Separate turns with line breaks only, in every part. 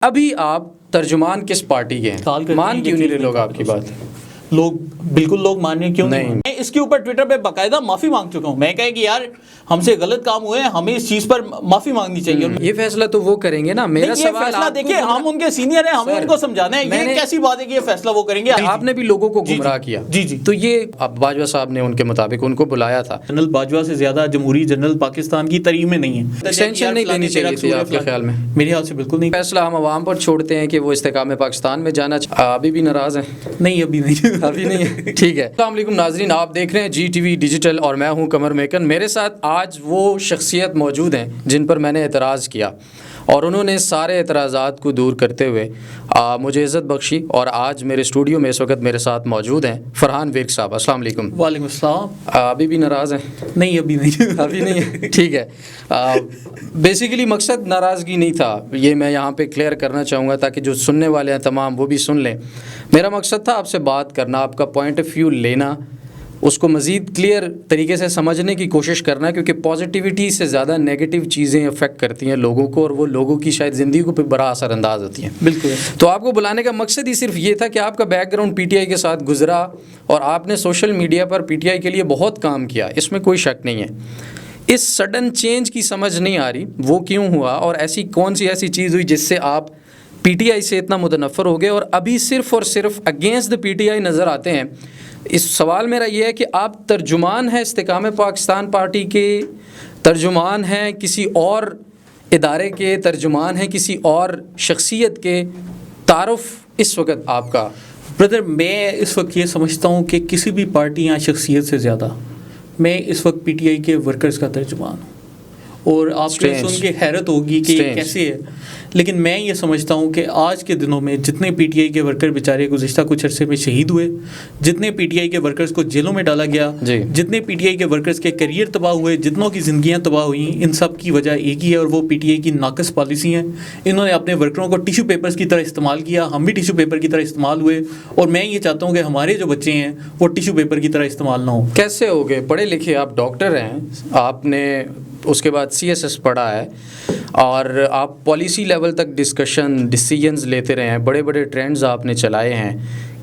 ابھی آپ ترجمان کس پارٹی کے ہیں؟ مان کیوں نہیں رہے لوگ آپ کی بات؟
لوگ بالکل لوگ ماننے کیوں
نہیں؟
میں اس کے اوپر ٹویٹر پہ باقاعدہ معافی مانگ چکا ہوں. میں کہا کہ یار ہم سے غلط کام ہوئے ہیں, ہمیں اس چیز پر معافی مانگنی چاہیے.
یہ فیصلہ تو وہ کریں گے نا. میرا
یہ
سوال
فیصلہ دیکھیں, ہم ان کے سینئر ہیں, ہمیں ان کو سمجھانا ہے. یہ کیسی بات ہے کہ یہ فیصلہ وہ کریں گے؟
آپ نے بھی لوگوں کو گمراہ کیا.
جی
تو یہ اب باجوہ صاحب نے ان کے مطابق ان کو بلایا تھا.
جنرل باجوہ سے زیادہ جمہوری جنرل پاکستان کی تاریخ میں نہیں ہے.
ایکسٹینشن نہیں دینی چاہیے تھی آپ کے خیال میں؟
میرے خیال سے بالکل نہیں.
فیصلہ ہم عوام پر چھوڑتے ہیں کہ وہ استحکام پاکستان میں جانا ابھی بھی ناراض ہیں؟
نہیں, ابھی نہیں.
ابھی نہیں ہے. ٹھیک ہے. السلام علیکم ناظرین, آپ دیکھ رہے ہیں جی ٹی وی ڈیجیٹل اور میں ہوں قمر میکن. میرے ساتھ آج وہ شخصیت موجود ہیں جن پر میں نے اعتراض کیا اور انہوں نے سارے اعتراضات کو دور کرتے ہوئے مجھے عزت بخشی. اور آج میرے اسٹوڈیو میں اس وقت میرے ساتھ موجود ہیں فرحان ویرک صاحب. السلام علیکم.
وعلیکم السلام.
ابھی بھی ناراض ہیں؟
نہیں, ابھی نہیں.
ابھی نہیں ہے. ٹھیک ہے. بیسیکلی مقصد ناراضگی نہیں تھا, یہ میں یہاں پہ کلیئر کرنا چاہوں گا تاکہ جو سننے والے ہیں تمام وہ بھی سن لیں. میرا مقصد تھا آپ سے بات کرنا, آپ کا پوائنٹ آف ویو لینا, اس کو مزید کلیئر طریقے سے سمجھنے کی کوشش کرنا, کیونکہ پازیٹیوٹی سے زیادہ نیگیٹو چیزیں افیکٹ کرتی ہیں لوگوں کو اور وہ لوگوں کی شاید زندگی کو پہ بڑا اثر انداز ہوتی ہیں.
بالکل.
تو آپ کو بلانے کا مقصد ہی صرف یہ تھا کہ آپ کا back ground P T I کے ساتھ گزرا اور آپ نے social media per P T I کے لیے بہت کام کیا, اس میں کوئی شک نہیں ہے. اس سڈن چینج کی سمجھ نہیں آ رہی وہ کیوں ہوا, اور ایسی کون سی ایسی چیز ہوئی جس سے آپ پی ٹی آئی سے اتنا متنفر ہو گئے اور ابھی صرف اور صرف against the P T I نظر آتے ہیں. اس سوال میرا یہ ہے کہ آپ ترجمان ہیں استحکام پاکستان پارٹی کے, ترجمان ہیں کسی اور ادارے کے, ترجمان ہیں کسی اور شخصیت کے, تعارف اس وقت آپ کا؟
بردر, میں اس وقت یہ سمجھتا ہوں کہ کسی بھی پارٹی یا شخصیت سے زیادہ میں اس وقت پی ٹی آئی کے ورکرز کا ترجمان ہوں. اور آپ کو سن کے حیرت ہوگی کہ یہ کیسے ہے, لیکن میں یہ سمجھتا ہوں کہ آج کے دنوں میں جتنے پی ٹی آئی کے ورکر بیچارے گزشتہ کچھ عرصے میں شہید ہوئے, جتنے پی ٹی آئی کے ورکرز کو جیلوں میں ڈالا گیا, جتنے پی ٹی آئی کے ورکرز کے کیریئر تباہ ہوئے, جتنوں کی زندگیاں تباہ ہوئیں, ان سب کی وجہ ایک ہی ہے اور وہ پی ٹی آئی کی ناقص پالیسی ہیں. انہوں نے اپنے ورکروں کو ٹیشو پیپرز کی طرح استعمال کیا, ہم بھی ٹیشو پیپر کی طرح استعمال ہوئے, اور میں یہ چاہتا ہوں کہ ہمارے جو بچے ہیں وہ ٹیشو پیپر کی طرح استعمال نہ ہوں.
کیسے ہو گئے پڑھے لکھے, آپ ڈاکٹر ہیں, آپ نے اس کے بعد سی ایس ایس پڑھا ہے اور آپ پالیسی لیول تک ڈیسیجنز لیتے رہے ہیں, بڑے بڑے ٹرینڈز آپ نے چلائے ہیں,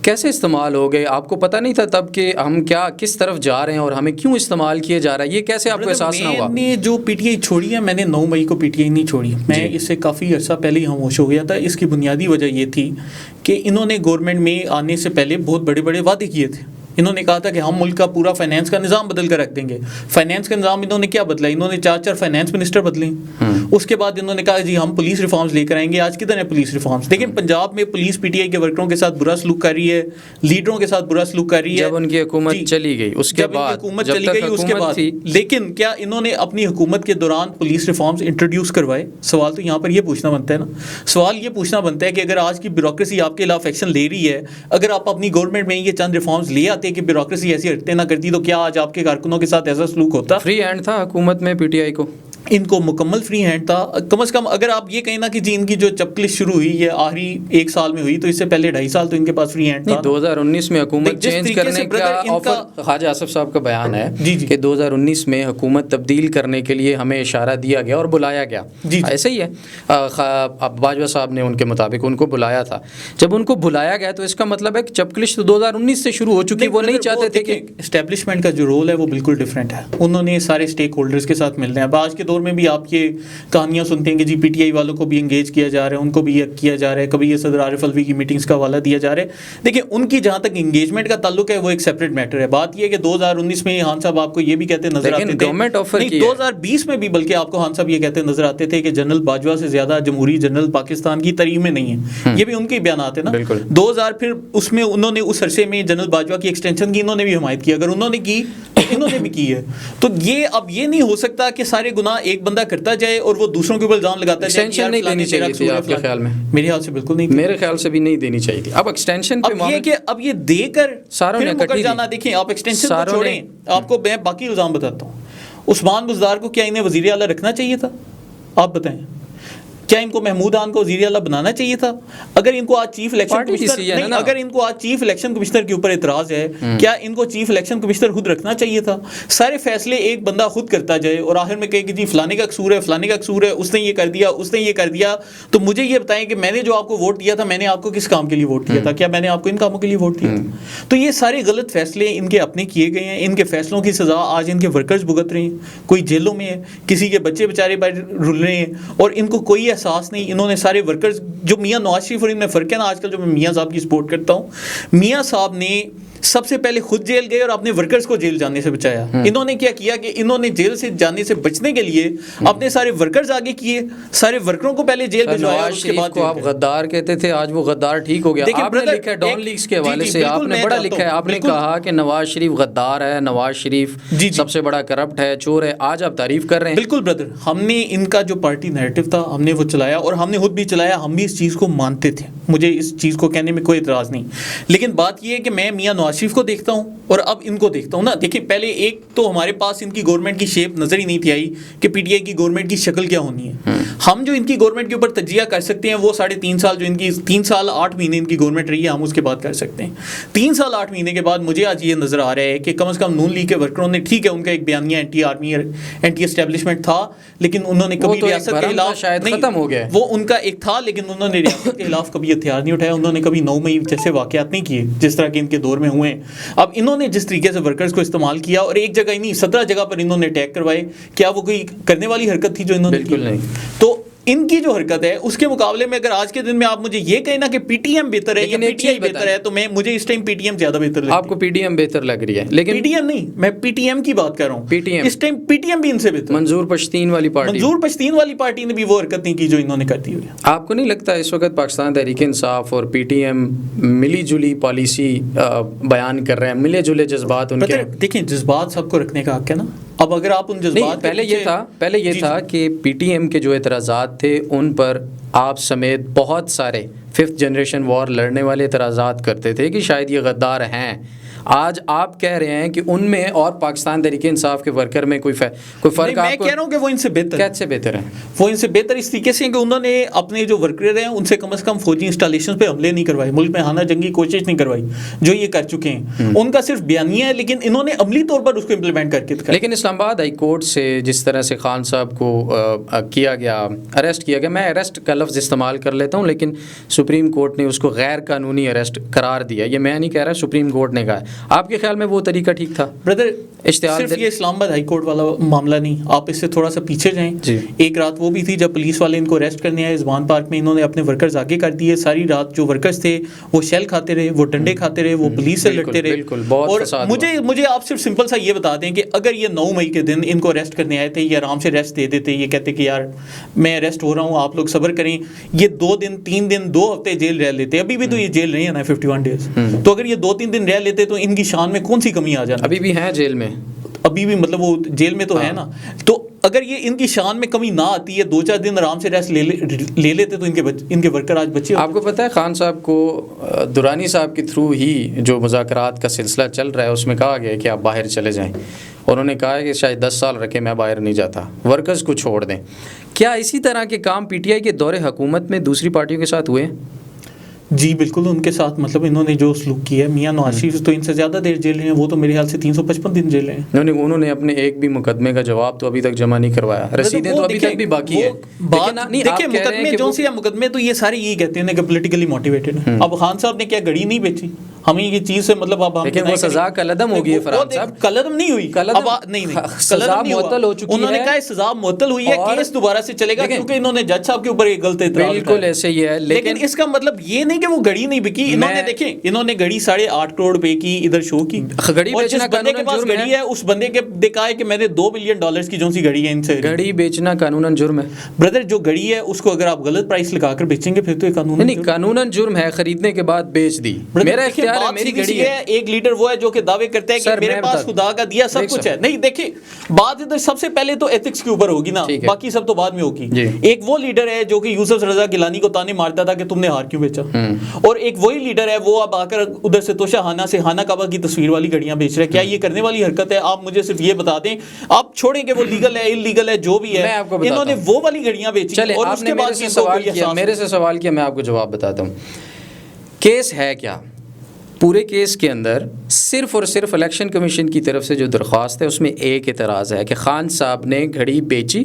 کیسے استعمال ہو گئے؟ آپ کو پتہ نہیں تھا تب کہ ہم کس طرف جا رہے ہیں اور ہمیں کیوں استعمال کیا جا رہا ہے؟ یہ کیسے آپ کو احساس نہ ہوا؟
میں نے جو پی ٹی آئی چھوڑی ہے, میں نے 9 مئی کو پی ٹی آئی نہیں چھوڑی, میں اس سے کافی عرصہ پہلے ہی خاموش ہو گیا تھا. اس کی بنیادی وجہ یہ تھی کہ انہوں نے گورنمنٹ میں آنے سے پہلے بہت بڑے بڑے وعدے کیے تھے. انہوں نے کہا تھا کہ ہم ملک کا پورا فائنینس کا نظام بدل کر رکھ دیں گے. فائنینس کا نظام انہوں نے کیا بدلا؟ انہوں نے 4 فائنینس منسٹر بدلے. اس کے بعد انہوں نے کہا جی ہم پولیس ریفارمز لے کر آئیں گے. آج کدھر ہیں پولیس ریفارمز؟ لیکن پنجاب میں پولیس پی ٹی آئی کے ورکروں کے ساتھ برا سلوک کر رہی ہے, لیڈروں کے ساتھ برا سلوک کر رہی ہے.
جب ان کی حکومت چلی گئی اس کے بعد,
حکومت چلی گئی اس کے بعد, لیکن کیا انہوں نے اپنی حکومت کے دوران پولیس ریفارمز انٹروڈیوس کروائے؟ سوال تو یہاں پر یہ پوچھنا بنتا ہے نا. سوال یہ پوچھنا بنتا ہے کہ اگر آج کی بیوروکریسی آپ کے خلاف ایکشن لے رہی ہے, اگر آپ اپنی گورنمنٹ میں یہ چند ریفارمز لے آتے کہ بیوروکریسی ایسی ہرتے نہ کرتی, تو کیا آج آپ کے کارکنوں کے ساتھ ایسا سلوک ہوتا؟
فری ہینڈ تھا حکومت میں پی ٹی آئی کو,
ان کو مکمل فری ہینڈ تھا. کم از کم اگر آپ یہ کہیں نا کہ جی ان کی جو چپکلش شروع ہوئی یہ آخری 1 سال میں ہوئی, تو اس سے پہلے 2.5 سال تو ان کے پاس فری ہینڈ تھا.
2019 میں حکومت چینج کرنے کا آفر, خواجہ آصف صاحب کا بیان ہے کہ 2019 میں حکومت تبدیل کرنے کے لیے ہمیں اشارہ دیا گیا اور بلایا گیا. ایسے ہی ہے, باجوہ صاحب نے ان کے مطابق ان کو بلایا تھا. جب ان کو بلایا گیا تو اس کا مطلب ہے کہ چپکلش تو 2019 سے شروع ہو چکی, وہ نہیں چاہتے تھے کہ
اسٹیبلشمنٹ کا جو رول ہے وہ بالکل ڈفرینٹ ہے. انہوں نے سارے اسٹیک ہولڈرز کے ساتھ ملنا ہے. آج کے دور میں بھی آپ یہ کہانیاں سنتے ہیں کہ جی پی ٹی آئی والوں کو بھی انگیج کیا جا رہا ہے, ان کو بھی یہ کیا جا رہا ہے, کبھی یہ صدر عارف الوی کی میٹنگز کا حوالہ دیا جا رہا ہے. دیکھیں ان کی جہاں تک انگیجمنٹ کا تعلق ہے وہ ایک سیپریٹ میٹر ہے. بات یہ ہے کہ 2019 میں خان صاحب آپ کو یہ بھی کہتے نظر آتے تھے, نہیں 2020 میں بھی بلکہ آپ کو خان صاحب یہ کہتے نظر آتے تھے کہ جنرل باجوہ سے زیادہ جمہوری جنرل پاکستان کی تاریخ میں نہیں ہے. یہ بھی ان کے بیانات ہیں نا. 2000 پھر اس میں انہوں نے اس عرصے میں جنرل باجوہ کی ایکسٹینشن کی انہوں نے بھی حمایت کی. اگر انہوں نے کی انہوں نے بھی کی ہے, تو یہ اب یہ نہیں ہو سکتا کہ سارے گناہ ایک بندہ کرتا جائے اور وہ دوسروں کے اوپر الزام لگاتا ہے.
ایکسٹینشن نہیں دینی چاہیے تھی آپ کے خیال میں؟
میرے خیال سے بالکل نہیں,
میرے خیال سے بھی نہیں دینی چاہیے تھی. اب ایکسٹینشن پہ
یہ کہ اب یہ دے کر
ساروں نے
مکر جانا. دیکھیں آپ ایکسٹینشن کو چھوڑیں, آپ کو میں باقی الزام بتاتا ہوں. عثمان بزدار کو کیا انہیں وزیر اعلیٰ رکھنا چاہیے تھا؟ آپ بتائیں. کیا ان کو محمود خان کو وزیر اعلیٰ بنانا چاہیے تھا؟ اگر ان کو آج چیف الیکشن کمشنر اگر ان کو آج چیف الیکشن کمشنر کے اوپر اعتراض ہے، کیا ان کو چیف الیکشن کمشنر خود رکھنا چاہیے تھا؟ سارے فیصلے ایک بندہ خود کرتا جائے اور آخر میں کہے کہ جی فلانے کا قصور ہے، فلانے کا قصور ہے، اس نے یہ کر دیا، اس نے یہ کر دیا. تو مجھے یہ بتائیں کہ میں نے جو آپ کو ووٹ دیا تھا، میں نے آپ کو کس کام کے لیے ووٹ دیا تھا؟ کیا میں نے آپ کو ان کاموں کے لیے ووٹ دیا تھا؟ تو یہ سارے غلط فیصلے ان کے اپنے کیے گئے ہیں. ان کے فیصلوں کی سزا آج ان کے ورکرز بھگت رہے ہیں. کوئی جیلوں میں ہے، کسی کے بچے بیچارے رل رہے ہیں اور ان کو کوئی احساس نہیں. انہوں نے سارے ورکرز جو میاں نواز شریف اور ان میں فرق ہے نا، آج کل جو میں میاں صاحب کی سپورٹ کرتا ہوں، میاں صاحب نے سب سے پہلے خود جیل گئے اور اپنے ورکرز کو جیل جانے سے بچایا. انہوں نے کیا کیا کہ انہوں نے جیل سے جانے سے بچنے کے لیے اپنے سارے ورکرز آگے کیے، سارے ورکروں کو پہلے جیل بھجوایا اور اس کے بعد
کو آپ غدار کہتے تھے، آج وہ غدار ٹھیک ہو گیا. آپ نے لکھا ہے ڈان لیکس کے حوالے سے، آپ نے بڑا لکھا ہے، آپ نے کہا کہ نواز شریف غدار ہے، نواز شریف سب سے بڑا کرپٹ ہے، چور ہے. آج آپ تعریف کر رہے ہیں.
بالکل بردر، ہم نے ان کا جو پارٹی نیریٹو تھا ہم نے وہ چلایا اور ہم نے خود بھی چلایا. ہم بھی اس چیز کو مانتے تھے، مجھے اس چیز کو کہنے میں کوئی اعتراض نہیں. لیکن بات یہ ہے کہ میں میاں نواز شریف کو دیکھتا ہوں اور اب ان کو دیکھتا ہوں نا. دیکھیں پہلے ایک تو ہمارے پاس ان کی گورنمنٹ کی شیپ نظر ہی نہیں تھی آئی کہ پی ٹی آئی کی گورنمنٹ کی شکل کیا ہونی ہے. ہم جو ان کی گورنمنٹ کے اوپر تجزیہ کر سکتے ہیں وہ 3.5 سال جو ان کی 3 سال 8 مہینے ان کی گورنمنٹ رہی ہے، ہم اس کے بعد کر سکتے ہیں. 3 سال 8 مہینے کے بعد مجھے آج یہ نظر آ رہا ہے کہ کم از کم نون لیگ کے ورکروں نے، ٹھیک ہے ان کا ایک بیانیہ اینٹی آرمی اینٹی اسٹیبلشمنٹ تھا، لیکن انہوں نے کبھی ریاست کے خلاف
شاید ختم ہو گیا،
وہ ان کا ایک تھا، لیکن انہوں نے ریاست کے خلاف کبھی ہتھیار نہیں اٹھایا. انہوں نے کبھی 9 مئی جیسے واقعات نہیں کیے جس طرح کے ان کے دور میں ہوئے ہیں. اب انہوں نے جس طریقے سے ورکرز کو استعمال کیا اور ایک جگہ ہی نہیں 17 جگہ پر انہوں نے اٹیک کروائے، کیا وہ کوئی کرنے والی حرکت تھی جو انہوں نے؟
بالکل نہیں.
تو ان کی جو حرکت ہے اس کے مقابلے میں اگر آج کے دن میں آپ مجھے یہ کہیں نا کہ پی ٹی ایم بہتر ہے یا پی ٹی آئی بہتر ہے، تو مجھے اس ٹائم پی ٹی ایم زیادہ بہتر لگتی ہے.
آپ کو پی ٹی ایم بہتر لگ رہی ہے؟ لیکن
پی ٹی ایم نہیں، میں پی ٹی ایم کی بات کر رہا ہوں.
پی ٹی ایم
اس ٹائم پی ٹی ایم بھی ان سے بہتر.
منظور پشتین والی پارٹی،
منظور پشتین والی پارٹی نے بھی وہ حرکت نہیں کی جو انہوں نے کر دی ہوئی.
آپ کو نہیں لگتا اس وقت پاکستان تحریک انصاف اور پی ٹی ایم ملی جلی پالیسی بیان کر رہے ہیں، ملے جلے جذبات ان کے؟
دیکھیں جذبات سب کو رکھنے کا حق ہے نا. اب اگر آپ ان جذبات
پہلے یہ تھا کہ پی ٹی ایم کے جو اعتراضات تھے ان پر آپ سمیت بہت سارے 5th جنریشن وار لڑنے والے اعتراضات کرتے تھے کہ شاید یہ غدار ہیں. آج آپ کہہ رہے ہیں کہ ان میں اور پاکستان تحریک انصاف کے ورکر میں کوئی فرق؟
میں کہہ رہا ہوں کہ وہ ان سے بہتر،
کیسے بہتر ہیں؟
وہ ان سے بہتر اس طریقے سے کہ انہوں نے اپنے جو ورکر ہیں ان سے کم از کم فوجی انسٹالیشن پہ حملے نہیں کروائے، ملک میں خانہ جنگی کوشش نہیں کروائی جو یہ کر چکے ہیں. ان کا صرف بیانیہ ہے لیکن انہوں نے عملی طور پر اس کو امپلیمنٹ کر کے دکھایا.
لیکن اسلام آباد ہائی کورٹ سے جس طرح سے خان صاحب کو کیا گیا، اریسٹ کیا گیا، میں اریسٹ کا لفظ استعمال کر لیتا ہوں لیکن سپریم کورٹ نے اس کو غیر قانونی اریسٹ قرار دیا. یہ میں نہیں کہہ رہا، سپریم کورٹ نے کہا. آپ کے خیال میں وہ طریقہ ٹھیک تھا؟
بردر
اشتہار
صرف یہ اسلام آباد ہائی کورٹ والا معاملہ نہیں، آپ اس سے تھوڑا سا پیچھے جائیں. ایک رات وہ بھی تھی جب پولیس والے ان کو اریسٹ کرنے آئے زبان پارک میں، انہوں نے اپنے ورکرز آگے کر دیے. ساری رات جو ورکرز تھے وہ شیل کھاتے رہے، وہ ڈنڈے کھاتے رہے، وہ پولیس سے لڑتے رہے. اور مجھے آپ صرف سمپل سا یہ بتا دیں کہ اگر یہ 9 مئی کے دن ان کو اریسٹ کرنے آئے تھے، یہ آرام سے اریسٹ دے دیتے، یہ کہتے کہ یار میں اریسٹ ہو رہا ہوں آپ لوگ صبر کریں، یہ 2 دن 3 دن 2 ہفتے جیل رہ لیتے. ابھی بھی تو یہ جیل رہے ہیں نا 51 ڈیز. تو اگر یہ 2-3 دن رہ لیتے تو ان کی شان میں کون سی کمی آ جاتی؟
ابھی بھی ہیں جیل میں،
ابھی بھی مطلب وہ جیل میں تو ہے نا. تو اگر یہ ان کی شان میں کمی نہ آتی ہے، 2-4 دن آرام سے ریسٹ لے لیتے تو ان کے ورکر آج بچے.
آپ کو پتہ ہے خان صاحب کو درانی صاحب کے تھرو ہی جو مذاکرات کا سلسلہ چل رہا ہے اس میں کہا گیا ہے کہ آپ باہر چلے جائیں. انہوں نے کہا ہے کہ شاید 10 سال رکھے میں باہر نہیں جاتا، ورکرز کو چھوڑ دیں. کیا اسی طرح کے کام پی ٹی آئی کے دور حکومت میں دوسری پارٹیوں کے ساتھ ہوئے؟
جی بالکل ان کے ساتھ مطلب انہوں نے جو سلوک کیا ہے. میاں نواز شریف تو ان سے زیادہ دیر جیل رہے ہیں، وہ تو میرے خیال سے 355 دن جیل رہے ہیں.
انہوں نے اپنے ایک بھی مقدمے کا جواب تو ابھی تک جمع نہیں کروایا، رسیدیں تو ابھی تک بھی باقی ہیں.
دیکھیں مقدمے جو سے مقدمے تو یہ سارے یہی کہتے ہیں کہ پولیٹیکلی موٹیویٹڈ ہیں. اب خان صاحب نے کیا گھڑی نہیں بیچی ہمیں یہ چیز سے مطلب اب ہم
لیکن وہ سزا کلعدم ہو گئی ہے فرحان صاحب.
کلعدم نہیں ہوئی، نہیں
سزا معطل ہو چکی ہے.
انہوں نے کہا سزا معطل ہوئی ہے، کیس دوبارہ سے چلے گا کیونکہ انہوں نے جج صاحب کے اوپر ایک غلط اعتراض.
بالکل ایسے ہی ہے،
لیکن اس کا مطلب یہ نہیں کہ وہ گھڑی نہیں بکی. انہوں نے دیکھیں انہوں نے گھڑی 8.5 کروڑ روپے کی ادھر شو کی.
گھڑی بیچنا
بندے کے پاس گھڑی ہے اس بندے کے دیکھا ہے کہ میں نے $2 بلین کی جو سی گھڑی ہے ان سے.
گھڑی بیچنا قانوناً جرم ہے
بردر. جو گھڑی ہے اس کو اگر آپ غلط پرائس لگا کر بیچیں گے پھر تو یہ
قانوناً جرم ہے. خریدنے کے بعد بیچ دی، میرا اختیار ہے میری گھڑی ہے.
ایک لیڈر وہ ہے جو کہ دعوے کرتا ہے کہ میرے پاس خدا کا دیا سب کچھ ہے. نہیں دیکھیں بات ادھر سب سے پہلے تو ایتھکس کے اوپر ہوگی نا, باقی سب تو بعد میں ہوگی. ایک وہ لیڈر ہے جو کہ یوسف رضا گیلانی کو تانے مارتا تھا کہ تم نے ہار کیوں بیچا, اور ایک وہی لیڈر ہے وہ اب آ کر ادھر سے توشہ خانہ سے خانہ کعبہ کی تصویر والی گھڑیاں بیچ رہے ہیں. کیا یہ کرنے والی حرکت ہے؟ آپ مجھے صرف یہ بتا دیں, آپ چھوڑیں کہ وہ لیگل ہے انلیگل ہے جو بھی ہے, انہوں نے وہ والی گھڑیاں بیچی اور اس کے بعد
میرے سے سوال کیا, میں آپ کو جواب بتاتا ہوں. کیس ہے کیا؟ پورے کیس کے اندر صرف اور صرف الیکشن کمیشن کی طرف سے جو درخواست ہے اس میں ایک اعتراض ہے کہ خان صاحب نے گھڑی بیچی,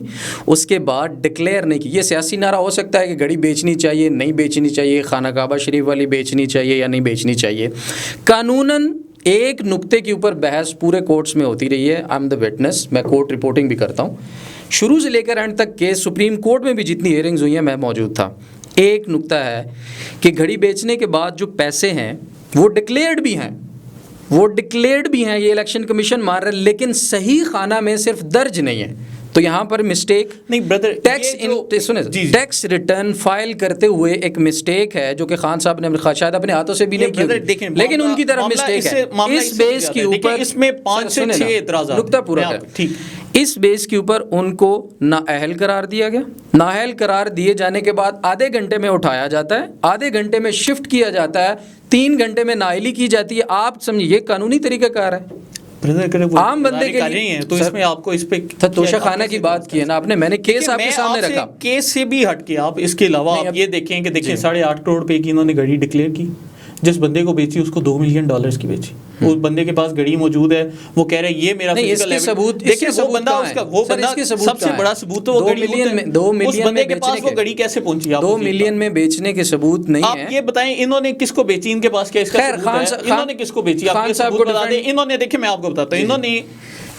اس کے بعد ڈکلیئر نہیں کی. یہ سیاسی نعرہ ہو سکتا ہے کہ گھڑی بیچنی چاہیے نہیں بیچنی چاہیے, خانہ کعبہ شریف والی بیچنی چاہیے یا نہیں بیچنی چاہیے. قانوناً ایک نقطے کے اوپر بحث پورے کورٹس میں ہوتی رہی ہے. آئی ایم دا وٹنس, میں کورٹ رپورٹنگ بھی کرتا ہوں. شروع سے لے کر اینڈ تک کیس سپریم کورٹ میں بھی جتنی ہیئرنگز ہوئی ہیں میں موجود تھا. ایک نقطہ ہے کہ گھڑی بیچنے کے بعد جو پیسے ہیں وہ ڈکلیئرڈ بھی ہیں, یہ الیکشن کمیشن مار رہا ہے, لیکن صحیح خانہ میں صرف درج نہیں ہے. تو یہاں پر مسٹیک
نہیں بردر,
ٹیکس ریٹرن فائل کرتے ہوئے ایک مسٹیک ہے جو کہ خان صاحب نے شاید اپنے ہاتھوں سے بھی نہیں کی, لیکن ان کی طرف مسٹیک ہے. اس بیس کے اوپر
اس میں 5 سے 6 اعتراضات,
نقطہ پورا ہے. اس بیس کے اوپر ان کو نااہل قرار دیا گیا. نااہل قرار دیے جانے کے بعد آدھے گھنٹے میں اٹھایا جاتا ہے, آدھے گھنٹے میں شفٹ کیا جاتا ہے, 3 گھنٹے میں نااہلی کی جاتی ہے. آپ سمجھیے یہ قانونی طریقہ کار ہے عام بندے کے لیے.
تو اس میں آپ کو اس پہ
توشہ خانہ کی بات کی ہے نا آپ نے, میں نے کیس آپ کے سامنے رکھا.
کیس سے بھی ہٹ کے آپ اس کے علاوہ آپ یہ دیکھیں کہ دیکھیں 8.5 کروڑ روپے کی انہوں نے گھڑی ڈکلیئر کی. جس بندے کو بیچی اس کو $2 ملین کی بیچی. اس بندے کے پاس گھڑی موجود ہے, وہ کہہ رہے ہیں یہ میرا فزیکل
ثبوت.
دیکھیں وہ بندہ سب سے بڑا ثبوت تو وہ گھڑی ہے. اس بندے کے پاس وہ گھڑی کیسے پہنچی؟
2 ملین میں بیچنے کے ثبوت نہیں ہے.
آپ یہ بتائیں انہوں نے کس کو بیچی, ان کے پاس کیا اس کا ثبوت ہے؟ انہوں نے کس کو بیچی آپ یہ ثبوت بتا دیں. انہوں نے دیکھیں میں آپ کو بتاتا ہوں, انہوں نے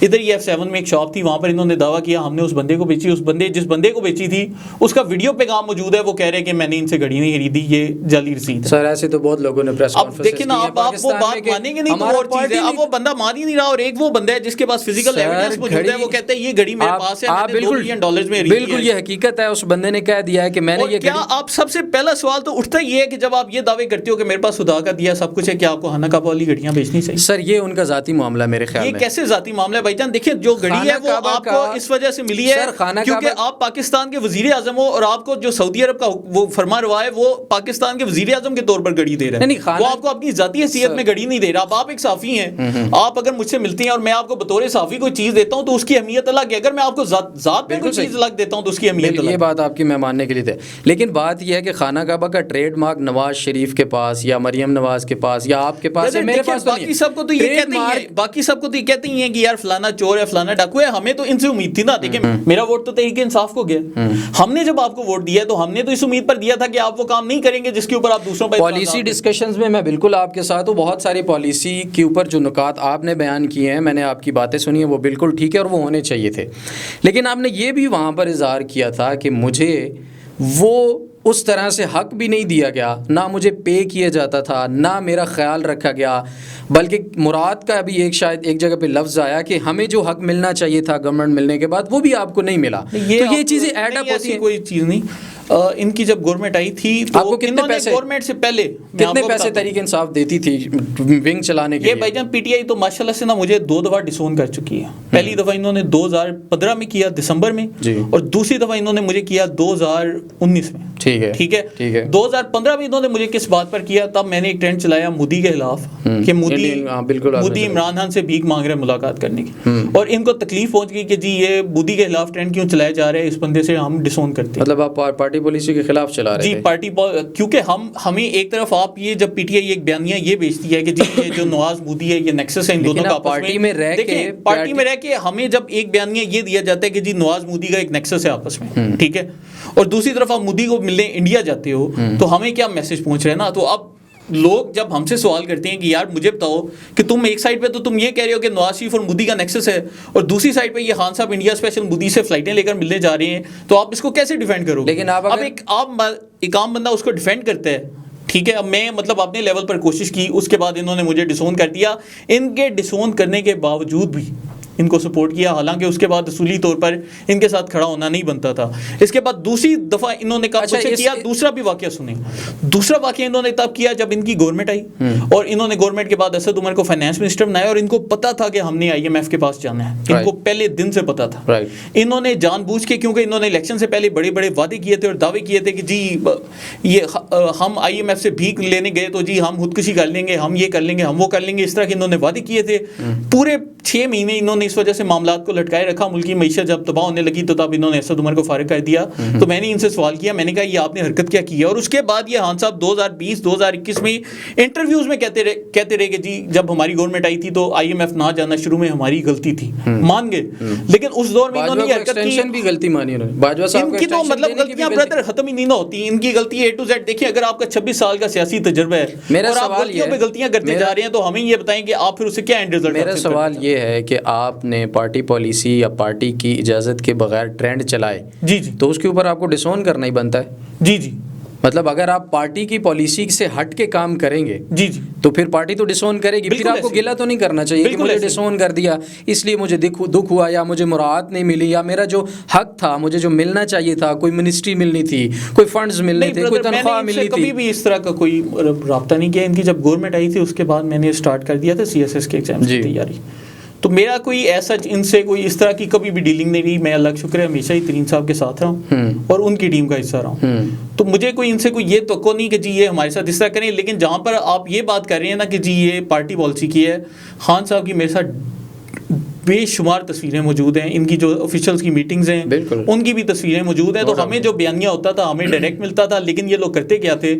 ادھر یہ F7 میں ایک شاپ تھی, وہاں پر انہوں نے دعویٰ کیا ہم نے اس بندے کو بیچی. جس بندے کو بیچی تھی اس کا ویڈیو پیغام موجود ہے, وہ کہہ رہے ہیں کہ میں نے ان سے گھڑی نہیں خریدی, یہ جعلی رسید ہے.
سر ایسے تو بہت لوگوں نے پریس
کانفرنس دیکھیں نا, آپ وہ بات مانیں گے نہیں تو اور چیز ہے. اب وہ بندہ مان ہی نہیں رہا, اور ایک وہ بندہ ہے جس کے پاس فزیکل ایویڈنس موجود ہے, وہ کہتے ہیں یہ گھڑی میرے پاس ہے, میں نے $2 ملین میں خریدی ہے.
بالکل یہ حقیقت ہے, اس بندے نے کہہ دیا ہے کہ میں نے یہ.
کیا آپ سب سے پہلا سوال تو اٹھتا ہی ہے کہ جب آپ یہ دعوے کرتے ہو کہ میرے پاس خدا کا دیا سب کچھ ہے, کیا آپ کو خانہ کعبہ والی گھڑیاں بیچنی چاہیے؟
سر یہ ان کا ذاتی معاملہ میرے خیال میں.
یہ کیسے ذاتی معاملہ ہے بھائی جان؟ دیکھیں جو گھڑی ہے وہ آپ کو اس وجہ سے ملی ہے کیونکہ آپ پاکستان کے وزیر اعظم ہو, اور آپ کو جو سعودی عرب کا وہ فرما روا ہے وہ پاکستان کے وزیر اعظم کے طور پر گھڑی دے رہا ہے, وہ آپ کو اپنی ذاتی حیثیت میں گھڑی نہیں دے رہا. اب آپ ایک صحافی ہیں, آپ اگر مجھ سے ملتی ہیں اور میں آپ کو بطور صحافی کوئی چیز دیتا ہوں تو اس کی اہمیت الگ ہے, اگر میں آپ کو ذات پہ کوئی چیز الگ دیتا ہوں تو اس کی اہمیت الگ ہے.
یہ بات آپ کی میں ماننے کے لیے تھے, لیکن بات یہ ہے کہ خانہ کعبہ کا ٹریڈ مارک نواز شریف کے پاس یا مریم نواز کے پاس یا آپ کے پاس ہے, میرے پاس تو نہیں.
باقی سب کو تو یہ کہتے ہیں, باقی سب کو تو یہ کہتے ہی ہیں کہ یار فلانا چور ہے فلانا ڈاکو ہے. ہمیں تو ان سے امید تھی نا, دیکھیں میرا ووٹ تو تحریک انصاف کو گیا. ہم نے جب آپ کو ووٹ دیا تو ہم نے تو اس امید پر دیا تھا کہ آپ وہ کام نہیں کریں گے جس کے اوپر آپ دوسروں پر.
پالیسی ڈسکشنز میں میں بالکل آپ کے ساتھ ہوں, بہت ساری پالیسی کے اوپر جو نکات آپ نے بیان کیے ہیں, میں نے آپ کی باتیں سنی ہیں, وہ بالکل ٹھیک ہے اور وہ ہونے چاہیے تھے. لیکن آپ نے یہ بھی وہاں پر اظہار کیا تھا کہ مجھے وہ اس طرح سے حق بھی نہیں دیا گیا, نہ مجھے پے کیا جاتا تھا, نہ میرا خیال رکھا گیا, بلکہ مراد کا بھی شاید ایک جگہ پہ لفظ آیا کہ ہمیں جو حق ملنا چاہیے تھا گورنمنٹ ملنے کے بعد وہ بھی آپ کو نہیں ملا. تو یہ چیزیں ایڈ اپ ہوتی ہیں.
کوئی چیز نہیں. ان کی جب گورنمنٹ آئی تھی تو
آپ کو کتنے پیسے
گورنمنٹ سے پہلے
کتنے پیسے تحریک انصاف دیتی تھی ونگ چلانے کے لیے؟
یہ بھائی جان پی ٹی آئی تو ماشاءاللہ سے نا مجھے 2 دفعہ ڈسون کر چکی ہے. پہلی دفعہ انہوں نے 2015 میں کیا دسمبر میں, اور دوسری دفعہ انہوں نے مجھے کیا 2019 میں. ٹھیک ہے 2015 میں انہوں نے مجھے کس بات پر کیا, تب میں نے ایک ٹرینڈ چلایا مودی کے خلاف کہ مودی عمران خان سے بھیک مانگ رہے ملاقات کرنے کی, اور ان کو تکلیف پہنچ گئی کہ جی یہ مودی کے خلاف ٹرینڈ کیوں چلایا جا رہا ہے, اس بندے سے ہم ڈسون کرتے ہیں.
مطلب آپ پارٹی پالیسی کے خلاف چلا رہے
جی پارٹی, کیونکہ ہمیں ایک طرف آپ یہ جب پی ٹی آئی ایک بیانیہ یہ بیچتی ہے کہ جی یہ جو نواز مودی ہے یہ نیکسس ہے ان دونوں کا
پارٹی میں
رہ کے ہمیں جب ایک بیانیہ یہ دیا جاتا ہے کہ جی نواز مودی کا ایک نیکسس ہے آپس میں, ٹھیک ہے, اور دوسری طرف آپ مودی کو ملنے انڈیا جاتے ہو تو ہمیں کیا میسج پہنچ رہا ہے نا. تو اب لوگ جب ہم سے سوال کرتے ہیں کہ یار مجھے بتاؤ کہ تم ایک سائڈ پہ تو تم یہ کہہ رہے ہو کہ نواز شریف اور مودی کا نیکسس ہے, اور دوسری سائڈ پہ یہ خان صاحب انڈیا اسپیشل مودی سے فلائٹیں لے کر ملنے جا رہے ہیں, تو آپ اس کو کیسے ڈیفینڈ کرو گے؟
لیکن اب
ایک عام بندہ اس کو ڈیفینڈ کرتا ہے, ٹھیک ہے. اب میں مطلب اپنے لیول پر کوشش کی, اس کے بعد انہوں نے مجھے ڈسون کر دیا. ان کے ڈسون کرنے کے باوجود بھی ان کو سپورٹ کیا, حالانکہ اس کے بعد اصولی طور پر ان کے ساتھ کھڑا ہونا نہیں بنتا تھا. اس کے بعد دوسری دفعہ انہوں نے کیا, دوسرا بھی واقعہ سنیں, دوسرا واقعہ انہوں نے تب کیا جب ان کی گورنمنٹ آئی اور انہوں نے گورنمنٹ کے بعد اسد عمر کو فائنانس منسٹر بنایا, اور ان کو پتا تھا کہ ہم نے آئی ایم ایف کے پاس جانا ہے, ان کو پہلے دن سے پتا تھا. انہوں نے جان بوجھ کے, کیونکہ انہوں نے الیکشن سے پہلے بڑے بڑے وعدے کیے تھے اور دعوے کیے تھے کہ جی یہ ہم آئی ایم ایف سے بھیک لینے گئے تو جی ہم خودکشی کر لیں گے, ہم یہ کر لیں گے, ہم وہ کر لیں گے, اس طرح کے انہوں نے وعدے کیے تھے. پورے 6 مہینے انہوں نے اس وجہ سے معاملات کو لٹکائے رکھا. ملکی معیشت جب تباہ ہونے لگی تو تب انہوں نے اسد عمر کو فارغ کر دیا. تو میں نے ان سے سوال کیا, میں نے کہا یہ آپ نے حرکت کیا کی ہے؟ اور اس کے بعد یہ خان صاحب 2020-2021 میں انٹرویوز میں کہتے رہے کہ جی جب ہماری گورنمنٹ آئی تھی تو آئی ایم ایف نہ جانا شروع میں ہماری غلطی تھی, مان گئے. لیکن اس دور میں انہوں نے یہ حرکت کی,
بھی غلطی مانی باجوہ صاحب.
ان کی تو مطلب غلطیاں برادر ختم ہی نہیں نہ ہوتی, ان کی غلطی A to Z. دیکھیں اگر آپ کا 26 سال کا سیاسی تجربہ ہے اور آپ غلطیوں پہ غلطیاں کرتے جا رہے ہیں تو ہمیں یہ بتائیں کہ آپ پھر اسے کیا اینڈ رزلٹ.
میرا سوال یہ ہے کہ آپ نے پارٹی پالیسی یا پارٹی کی اجازت کے بغیر ٹرینڈ چلائے,
جی جی,
تو اس کے اوپر آپ کو ڈس اون کرنا ہی بنتا ہے.
جی جی,
مطلب اگر آپ پارٹی کی پالیسی سے ہٹ کے کام کریں گے
جی جی,
تو پھر پارٹی تو ڈس اون کرے گی. پھر آپ کو گلہ تو نہیں کرنا چاہیے کہ مجھے ڈس اون کر دیا اس لیے مجھے دکھ ہوا, یا مجھے مراعات نہیں ملی, یا میرا جو حق تھا, مجھے جو ملنا چاہیے تھا, کوئی منسٹری ملنی تھی, کوئی فنڈز ملنے تھے, کوئی تنخواہ ملنی تھی.
کبھی بھی اس طرح کا کوئی رابطہ نہیں کیا. ان کی جب گورنمنٹ آئی تھی اس کے بعد میں نے اسٹارٹ کر دیا تھا CSS کے ایگزام کی تیاری. تو میرا کوئی ایسا ان سے کوئی اس طرح کی کبھی بھی ڈیلنگ نہیں رہی. میں اللہ کا شکر ہے ہمیشہ ہی ترین صاحب کے ساتھ رہا ہوں اور ان کی ٹیم کا حصہ رہا ہوں. تو مجھے کوئی ان سے کوئی یہ توقع نہیں کہ جی یہ ہمارے ساتھ اس طرح کریں. لیکن جہاں پر آپ یہ بات کر رہے ہیں نا کہ جی یہ پارٹی پالیسی کی ہے, خان صاحب کی میرے ساتھ بے شمار تصویریں موجود ہیں, ان کی جو آفیشلز کی میٹنگز ہیں ان کی بھی تصویریں موجود ہیں. تو ہمیں جو بیانیہ ہوتا تھا ہمیں ڈائریکٹ ملتا تھا, لیکن یہ لوگ کرتے کیا تھے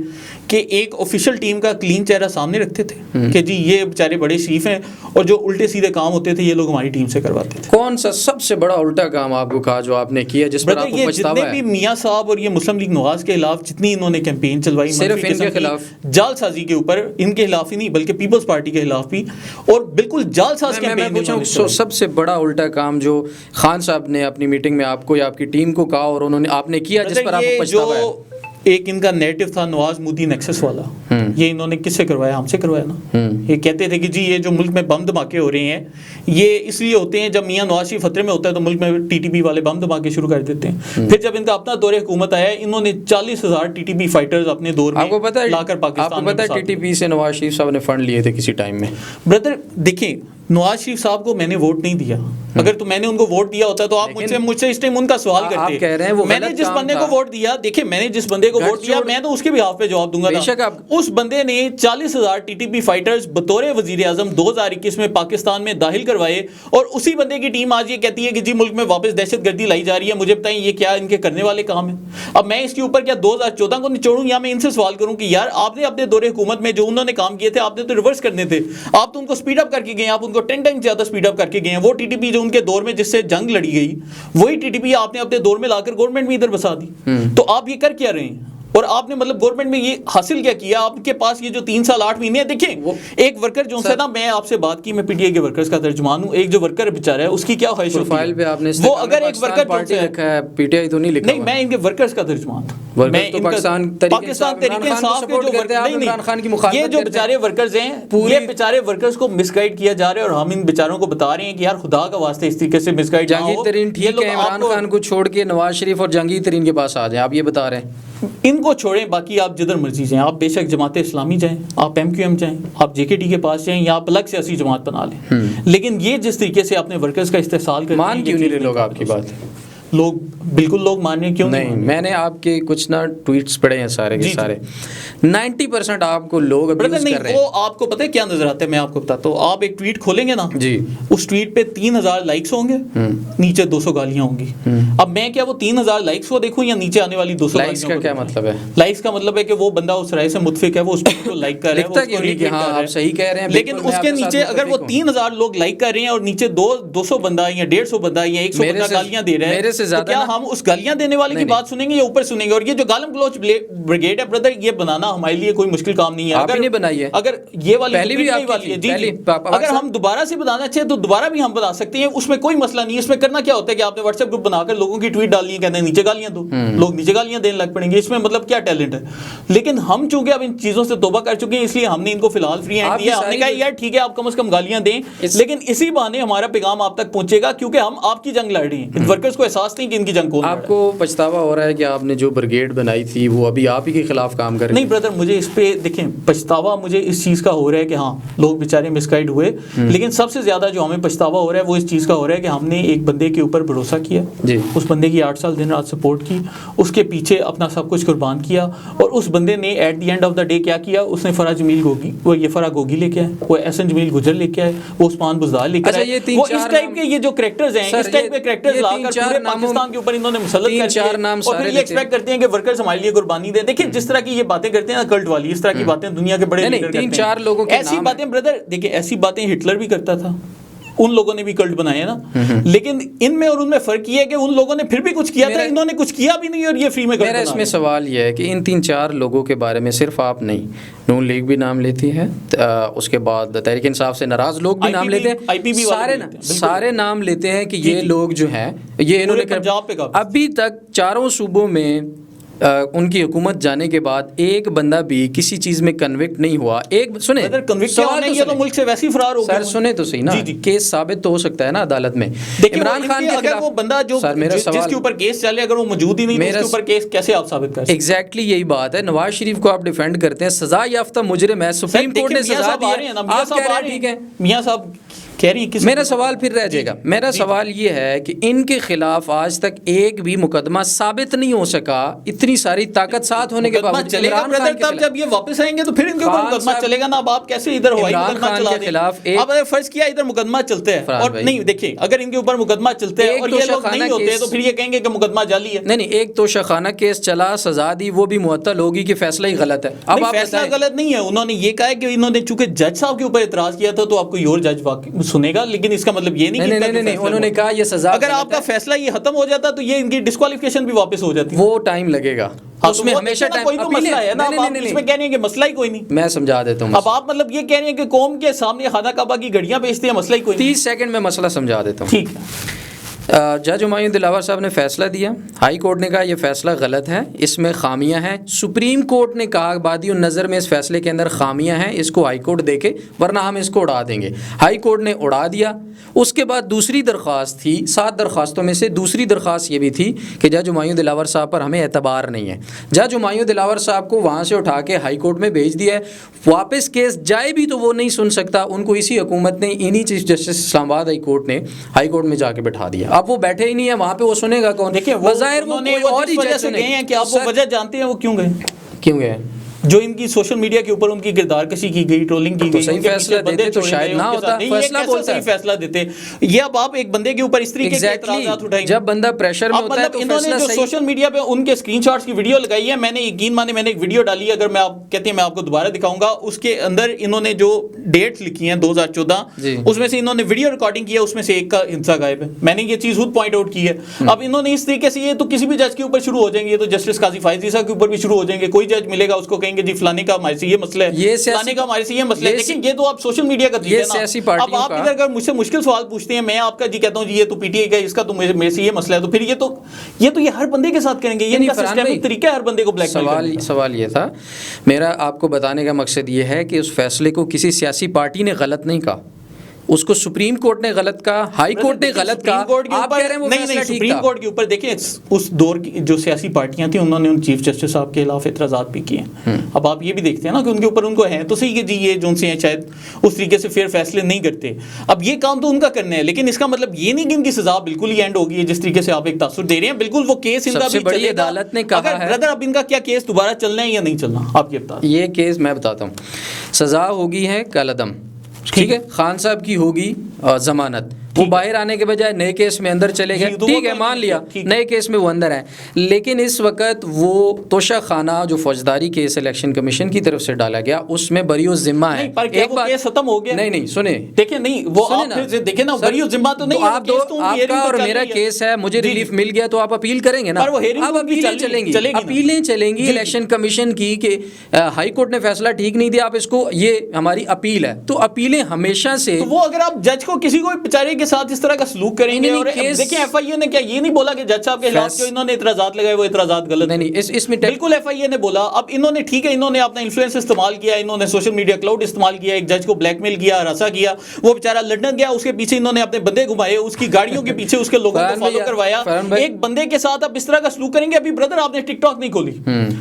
کہ ایک آفیشیل ٹیم کا کلین چہرہ سامنے رکھتے تھے کہ جی یہ بیچارے بڑے شریف ہیں, اور جو الٹے سیدھے کام ہوتے تھے یہ لوگ ہماری ٹیم سے کرواتے تھے.
کون سا سب سے بڑا الٹا کام آپ کو کہا جو آپ نے کیا جس پر آپ کو پچھتاوا ہے؟
جتنے بھی میاں صاحب اور یہ مسلم لیگ نواز کے خلاف جتنی انہوں نے کیمپین چلوائی,
صرف ان کے خلاف
جال سازی کے اوپر, ان کے خلاف ہی نہیں بلکہ پیپلز پارٹی کے خلاف بھی, اور بالکل جال ساز کیمپین.
سب سے بڑا الٹا کام جو خان صاحب نے اپنی میٹنگ میں آپ کو یا آپ کی ٹیم کو کہا اور انہوں نے آپ نے کیا جس پر آپ کو پچھتاوا ہے؟
ایک ان کا نیریٹو تھا نواز مودی نیکسس والا, یہ انہوں نے کس سے کروایا؟ ہم سے کروایا نا. یہ کہتے تھے کہ جی یہ جو ملک میں بم دھماکے ہو رہے ہیں یہ اس لیے ہوتے ہیں جب میاں نواز شریف خطرے میں ہوتا ہے تو ملک میں TTP والے بم دھماکے شروع کر دیتے ہیں. پھر جب ان کا اپنا دور حکومت آیا انہوں نے 40,000 TTP فائٹرز اپنے دور میں لا کر پاکستان میں.
آپ کو پتہ ہے TTP سے نواز شریف صاحب نے فنڈ لیے تھے کسی ٹائم میں؟
بردر دیکھیں, نواز شریف صاحب کو میں نے ووٹ نہیں دیا. اگر تو میں نے ان کو ووٹ دیا ہوتا تو آپ مجھ سے اس ٹائم ان کا سوال کرتے.
آپ کہہ رہے ہیں
میں نے جس بندے کو ووٹ دیا, دیکھیں میں نے جس بندے کو ووٹ دیا میں تو اس کے بھی ہاف پہ جواب دوں گا. اس بندے نے 40,000 TTP فائٹرز بطور وزیر اعظم 2021 میں پاکستان میں داخل کروائے, اور اسی بندے کی ٹیم آج یہ کہتی ہے کہ جی ملک میں واپس دہشت گردی لائی جا رہی ہے. مجھے بتائیں یہ کیا ان کے کرنے والے کام ہیں؟ اب میں اس کے اوپر کیا 2014 کو نچوڑوں یا میں ان سے سوال کروں کہ یار آپ نے اپنے دور حکومت میں جو انہوں نے کام کیے تھے آپ نے تو ریورس کرنے تھے. آپ تو ان کو سپیڈ اپ کر کے گئے, آپ ان کو 10 ٹائم زیادہ سپیڈ اپ کر کے گئے ہیں. وہ TTP جو ان کے دور میں جس سے جنگ لڑی گئی وہی TTP آپ نے اپنے دور میں لا کر گورنمنٹ میں ادھر بسا دی. تو آپ یہ کر کیا رہے ہیں؟ اور آپ نے مطلب گورنمنٹ میں یہ حاصل کیا کیا؟ آپ کے پاس یہ جو 3 سال 8 مہینے ہیں, دیکھیں ایک ورکر جو سے نا, میں آپ سے بات کی, میں پی ٹی آئی کے ورکرز کا ترجمان ہوں, ایک جو ورکر بیچارہ ہے اس کی کیا خواہش ہوتی ہے؟
پہ آپ نے
وہ اگر ایک ورکر
پارٹی رکھا ہے پی ٹی آئی تو نہیں لکھا.
نہیں, میں ان کے ورکرز کا ترجمان ہوں. میں پاکستان تحریک انصاف کے جو یہ جو بیچارے ورکرز ہیں, یہ بیچارے ورکرز کو مس گائیڈ کیا جا رہا ہے, اور ہم ان بیچاروں کو بتا رہے ہیں کہ یار خدا کا واسطے اس طریقے سے مس گائیڈ نہ ہو.
جہانگیر ترین ٹھیک ہے, عمران خان کو چھوڑ کے نواز شریف اور جہانگیر ترین کے پاس آ جائیں, آپ یہ بتا رہے ہیں.
ان کو چھوڑیں, باقی آپ جدھر مرضی جائیں. آپ بے شک جماعت اسلامی جائیں, آپ MQM جائیں, آپ JKT کے پاس جائیں, یا آپ الگ سیاسی جماعت بنا لیں. لیکن یہ جس طریقے سے اپنے ورکرز کا استحصال کرتے ہیں,
مان کیوں نہیں رہے لوگ آپ کی بات؟
لوگ بالکل لوگ ماننے کیوں
نہیں؟ میں نے آپ کے کچھ نا ٹویٹس پڑھے ہیں سارے کے سارے, 90% آپ کو لوگ ابیوز کر رہے ہیں.
وہ آپ کو پتہ ہے کیا نظر آتا ہے؟ میں آپ کو بتاتا ہوں. آپ ایک ٹویٹ کھولیں گے نا,
جی
اس ٹویٹ پہ 3,000 لائکس ہوں گے, نیچے 200 گالیاں ہوں گی. اب میں کیا وہ 3,000 لائکس کو دیکھوں یا نیچے آنے والی 200
لائکس کا کیا مطلب ہے؟
لائکس کا مطلب ہے کہ وہ بندہ اس رائے سے متفق ہے, وہ اس کو لائک کر رہا ہے,
ہاں آپ صحیح کہہ رہے ہیں.
لیکن اس کے نیچے اگر وہ 3,000 لوگ لائک کر رہے ہیں اور نیچے 200 بندہ یا 150 بندہ یا 100 بندہ گالیاں دے رہے ہیں,
میرے سے زیادہ
ہم اس گالیاں دینے والے کی بات سنیں گے یا اوپر سنیں گے؟ اور یہ جو گالم گلوچ بریگیڈ ہے برادر، یہ بنانا ہمارے لیے کوئی مشکل کام نہیں ہے.
آپ نے بنائی ہے
اگر یہ والی
پہلی بھی آپ
والی ہے جی
پہلی
اگر ہم دوبارہ سے بنانا چاہیں تو دوبارہ بھی ہم بنا سکتے ہیں، اس میں کوئی مسئلہ نہیں ہے. اس میں کرنا کیا ہوتا ہے کہ آپ نے واٹس ایپ گروپ بنا کر لوگوں کی ٹویٹ ڈالنی ہے، کہتے ہیں نیچے گالیاں دو، لوگ نیچے گالیاں دینے لگ پڑیں گے. اس میں مطلب کیا ٹیلنٹ ہے؟ لیکن ہم چونکہ اب ان چیزوں سے توبہ کر چکے ہیں، اس لیے ہم نے ان کو فی الحال فری ہینڈ دیا. ہم نے کہا یار ٹھیک ہے آپ کم از کم گالیاں دیں، لیکن اسی بہانے ہمارا پیغام آپ تک پہنچے گا، کیونکہ ہم آپ کی جنگ لڑ رہے ہیں. ورکرز کو احساس نہیں کہ ان کی جنگ کون.
آپ کو پچھتاوا ہو رہا ہے کہ آپ نے جو بریگیڈ بنائی تھی وہ ابھی آپ ہی کے خلاف کام کر رہی؟
نہیں بردر، مجھے اس پہ دیکھیں پچھتاوا مجھے اس چیز کا ہو رہا ہے کہ ہاں لوگ بیچارے مس گائیڈ ہوئے، لیکن سب سے زیادہ جو ہمیں پچھتاوا ہو رہا ہے وہ اس چیز کا ہو رہا ہے کہ ہم نے ایک بندے کے اوپر بھروسہ کیا، اس بندے کی 8 سال دن رات سپورٹ کی، اس کے پیچھے اپنا سب کچھ قربان کیا، اور اس بندے نے at the end of the day کیا کیا؟ اس نے فرح جمیل گوگی، وہ یہ فرح گوگی لے کے آئے، وہ احسن جمیل گجر لے کے آئے، وہ عثمان بزدار لے کے آئے. وہ اس ٹائپ کے یہ جو کریکٹرز ہیں، اس ٹائپ کے کریکٹرز لا کر پورے پاکستان کے اوپر انہوں نے مسلط کر دیا، اور پھر یہ ایکسپیکٹ کرتے ہیں کہ ورکرز ہمارے لیے قربانی دیں. دیکھیں جس طرح کی یہ باتیں کرتے ہیں کلٹ والی، اس طرح کی باتیں دنیا کے بڑے لیڈر کرتے ہیں. ایسی باتیں بردر دیکھیں، ایسی باتیں ہٹلر بھی کرتا تھا، ان لوگوں نے بھی کلٹ بنائے نا. لیکن ان میں اور ان میں فرق یہ ہے کہ ان لوگوں نے پھر بھی کچھ کیا تھا، انہوں نے کچھ کیا بھی نہیں اور یہ فری میں کلٹ بنا.
میرا اس میں سوال یہ ہے کہ ان 3-4 لوگوں کے بارے میں صرف آپ نہیں، نون لیگ بھی نام لیتی ہے، اس کے بعد تحریک انصاف سے ناراض لوگ بھی نام لیتے ہیں، سارے نام لیتے ہیں کہ یہ لوگ جو ہیں یہ انہوں نے ابھی تک 4 صوبوں میں ان کی حکومت جانے کے بعد ایک بندہ بھی کسی چیز میں کنوکٹ نہیں ہوا. ایک سنیں
یہ تو ملک سے ویسے ہی فرار ہو گیا.
سر سنیں تو صحیح نا، کیس ثابت تو ہو سکتا ہے نا عدالت میں. عمران خان کے
اگر وہ بندہ جو جس کے اوپر کیس چلے اگر وہ موجود ہی نہیں، اس کے اوپر کیس کیسے آپ ثابت کر سکتے ہیں؟
ایگزیکٹلی یہی بات ہے. نواز شریف کو آپ ڈیفینڈ کرتے ہیں، سزا یافتہ مجرم ہے، سپریم کورٹ نے سزا دی ہے، آپ کہہ رہے ہیں ٹھیک ہے.
میاں صاحب
میرا سوال پھر رہ جائے گا. میرا سوال یہ ہے کہ ان کے خلاف آج تک ایک بھی مقدمہ ثابت نہیں ہو سکا، اتنی ساری طاقت ساتھ ہونے کے باوجود.
تب جب یہ واپس آئیں گے تو پھر ان کے اوپر مقدمہ چلے گا نا. اب آپ کیسے ادھر ہوائی مقدمہ چلا دیں؟ اب اگر فرض کیا ادھر مقدمہ چلتے ہیں اور نہیں دیکھیں اگر ان کے اوپر مقدمہ چلتے ہیں اور یہ لوگ نہیں ہوتے تو پھر یہ کہیں گے کہ مقدمہ جعلی ہے.
نہیں ایک تو شاخانہ کیس چلا، سزا دی، وہ بھی معطل ہوگی کہ فیصلہ ہی غلط ہے.
اب فیصلہ غلط نہیں ہے، انہوں نے یہ کہا ہے کہ انہوں نے چونکہ جج صاحب کے اوپر اعتراض کیا تھا تو آپ کوئی اور جج سنے گا، لیکن اس کا مطلب یہ نہیں کہ
انہوں نے کہا یہ سزا،
اگر آپ کا فیصلہ یہ ختم ہو جاتا تو یہ ان کی ڈسکوالیفیکیشن بھی واپس ہو جاتی.
وہ ٹائم لگے گا، اس میں ہمیشہ ٹائم.
کوئی تو مسئلہ ہے نا، آپ اس میں کہہ رہے ہیں کہ مسئلہ ہی کوئی نہیں.
میں سمجھا دیتا ہوں.
اب آپ مطلب یہ کہہ رہے ہیں کہ قوم کے سامنے خانہ کعبہ کی گھڑیاں بیچتے ہیں، مسئلہ ہی کوئی نہیں.
30 سیکنڈ میں مسئلہ سمجھا دیتا ہوں.
ٹھیک ہے.
جج ہمایوں دلاور صاحب نے فیصلہ دیا، ہائی کورٹ نے کہا یہ فیصلہ غلط ہے، اس میں خامیاں ہیں. سپریم کورٹ نے کہا بادی النظر میں اس فیصلے کے اندر خامیاں ہیں، اس کو ہائی کورٹ دیکھے ورنہ ہم اس کو اڑا دیں گے. ہائی کورٹ نے اڑا دیا. اس کے بعد دوسری درخواست تھی، 7 درخواستوں میں سے دوسری درخواست یہ بھی تھی کہ جج ہمایوں دلاور صاحب پر ہمیں اعتبار نہیں ہے. جج ہمایوں دلاور صاحب کو وہاں سے اٹھا کے ہائی کورٹ میں بھیج دیا ہے. واپس کیس جائے بھی تو وہ نہیں سن سکتا، ان کو اسی حکومت نے، انہی چیف جسٹس اسلام آباد ہائی کورٹ نے ہائی کورٹ میں جا کے بٹھا دیا. اب وہ بیٹھے ہی نہیں ہے وہاں پہ، وہ سنے گا کون؟
دیکھیں
بظاہر وہ اور ہی
وجہ سے گئے ہیں کہ آپ وہ وجہ جانتے ہیں وہ کیوں گئے؟ جو ان کی سوشل میڈیا کے اوپر ان کی کردار کشی کی گئی، ٹرولنگ کی گئی.
صحیح فیصلہ دیتے تو شاید نہ ہوتا. فیصلہ بولتا ہے
فیصلہ دیتے. یہ اب آپ ایک بندے کے اوپر اس طریقے کے اعتراضات اٹھائیں گے
جب بندہ پریشر میں ہوتا ہے تو
انہوں نے جو سوشل میڈیا پہ ان کے اسکرین شاٹس کی ویڈیو لگائی ہے، میں نے یقین مانے میں نے ایک ویڈیو ڈالی ہے، اگر میں آپ کہتے ہیں میں آپ کو دوبارہ دکھاؤں گا. اس کے اندر انہوں نے جو ڈیٹس لکھی ہیں 2014 اس میں سے انہوں نے ویڈیو ریکارڈنگ کی ہے، اس میں سے ایک کا حصہ غائب ہے. میں نے یہ چیز خود پوائنٹ آؤٹ کی ہے. اب انہوں نے اس طریقے سے یہ تو کسی بھی جج کے اوپر شروع ہو جائیں گے، تو جسٹس قاضی فائزی صاحب کے اوپر بھی شروع ہو جائیں گے. کوئی جج ملے گا اس کو کہیں گے جی فلانے کا سے یہ مسئلہ ہے، فلانے کا ہمارے سے یہ مسئلہ ہے. لیکن یہ تو آپ سوشل میڈیا کا دیجیے نا. اب آپ ادھر اگر مجھ سے مشکل سوال پوچھتے ہیں، میں آپ کا جی کہتا ہوں جی یہ تو پی ٹی آئی کا، اس کا تو میرے سے یہ مسئلہ ہے، تو پھر یہ ہر بندے کے ساتھ کریں گے. یہ ان کا سسٹمک طریقہ ہے ہر بندے کو بلیک میل کرنے کا.
سوال یہ تھا میرا آپ کو بتانے کا مقصد یہ ہے کہ اس فیصلے کو کسی سیاسی پارٹی نے غلط نہیں کہا، اس کو سپریم کورٹ نے غلط کہا، ہائی کورٹ نے غلط کہا. آپ کہہ رہے ہیں وہ فیصلہ ٹھیک تھا.
سپریم کورٹ کے اوپر دیکھیں اس دور کی جو سیاسی پارٹیاں تھیں انہوں نے ان چیف جسٹس صاحب کے خلاف اعتراضات بھی کیے ہیں. اب آپ یہ بھی دیکھتے ہیں نا کہ ان کے اوپر ان کو ہیں تو صحیح کہ جی یہ جو سے ہیں شاید اس طریقے سے فیئر فیصلے نہیں کرتے. اب یہ کام تو ان کا کرنا ہے، لیکن اس کا مطلب یہ نہیں کہ ان کی سزا بالکل ہی اینڈ ہوگی جس طریقے سے آپ ایک تاثر دے رہے ہیں. بالکل وہ کیس ان کا بھی چلے گا.
عدالت نے کہا ہے
برادر اب ان کا کیا کیس دوبارہ چلنا ہے یا نہیں چلنا آپ یہ بتا.
یہ کیس میں بتاتا ہوں، سزا ہوگی ہے کالعدم، ٹھیک ہے، خان صاحب کی ہوگی ضمانت. وہ باہر آنے کے بجائے نئے کیس میں اندر چلے گئے, ٹھیک ہے مان لیا نئے کیس میں وہ اندر ہیں, لیکن اس وقت وہ توشہ خانہ جو فوجداری کیس الیکشن کمیشن کی طرف سے ڈالا گیا اس میں بری و ذمہ ہے.
ایک بات ختم ہو گیا, نہیں
سنیں
دیکھیں, نہیں وہ آپ دیکھیں نا, بری و ذمہ تو نہیں,
آپ کا اور میرا کیس ہے, مجھے ریلیف مل گیا تو آپ اپیل کریں گے نا, اب اپیلیں چلیں گی الیکشن کمیشن کی کہ ہائی کورٹ نے فیصلہ ٹھیک نہیں دیا, آپ اس کو, یہ ہماری اپیل ہے, تو اپیلیں ہمیشہ سے.
وہ اگر آپ جج کو کسی کو بیچارے کے ساتھ اس طرح کا سلوک کریں گے, اور دیکھیں ایف آئی اے نے کیا یہ نہیں بولا کہ جج صاحب کے خلاف جو انہوں نے اعتراضات لگائے وہ اعتراضات غلط,
نہیں اس میں
بالکل ایف آئی اے نے بولا. اب انہوں نے ٹھیک ہے, انہوں نے اپنا انفلوئنس استعمال کیا, انہوں نے سوشل میڈیا کلاؤڈ استعمال کیا, ایک جج کو بلیک میل کیا, ہراساں کیا, وہ بیچارہ لندن گیا, اس کے پیچھے انہوں نے اپنے بندے گھمائے, اس کی گاڑیوں کے پیچھے اس کے لوگوں کو فالو کروایا. ایک بندے کے ساتھ آپ اس طرح کا سلوک کریں گے. ابھی بردر آپ نے ٹک ٹاک نہیں کھولی,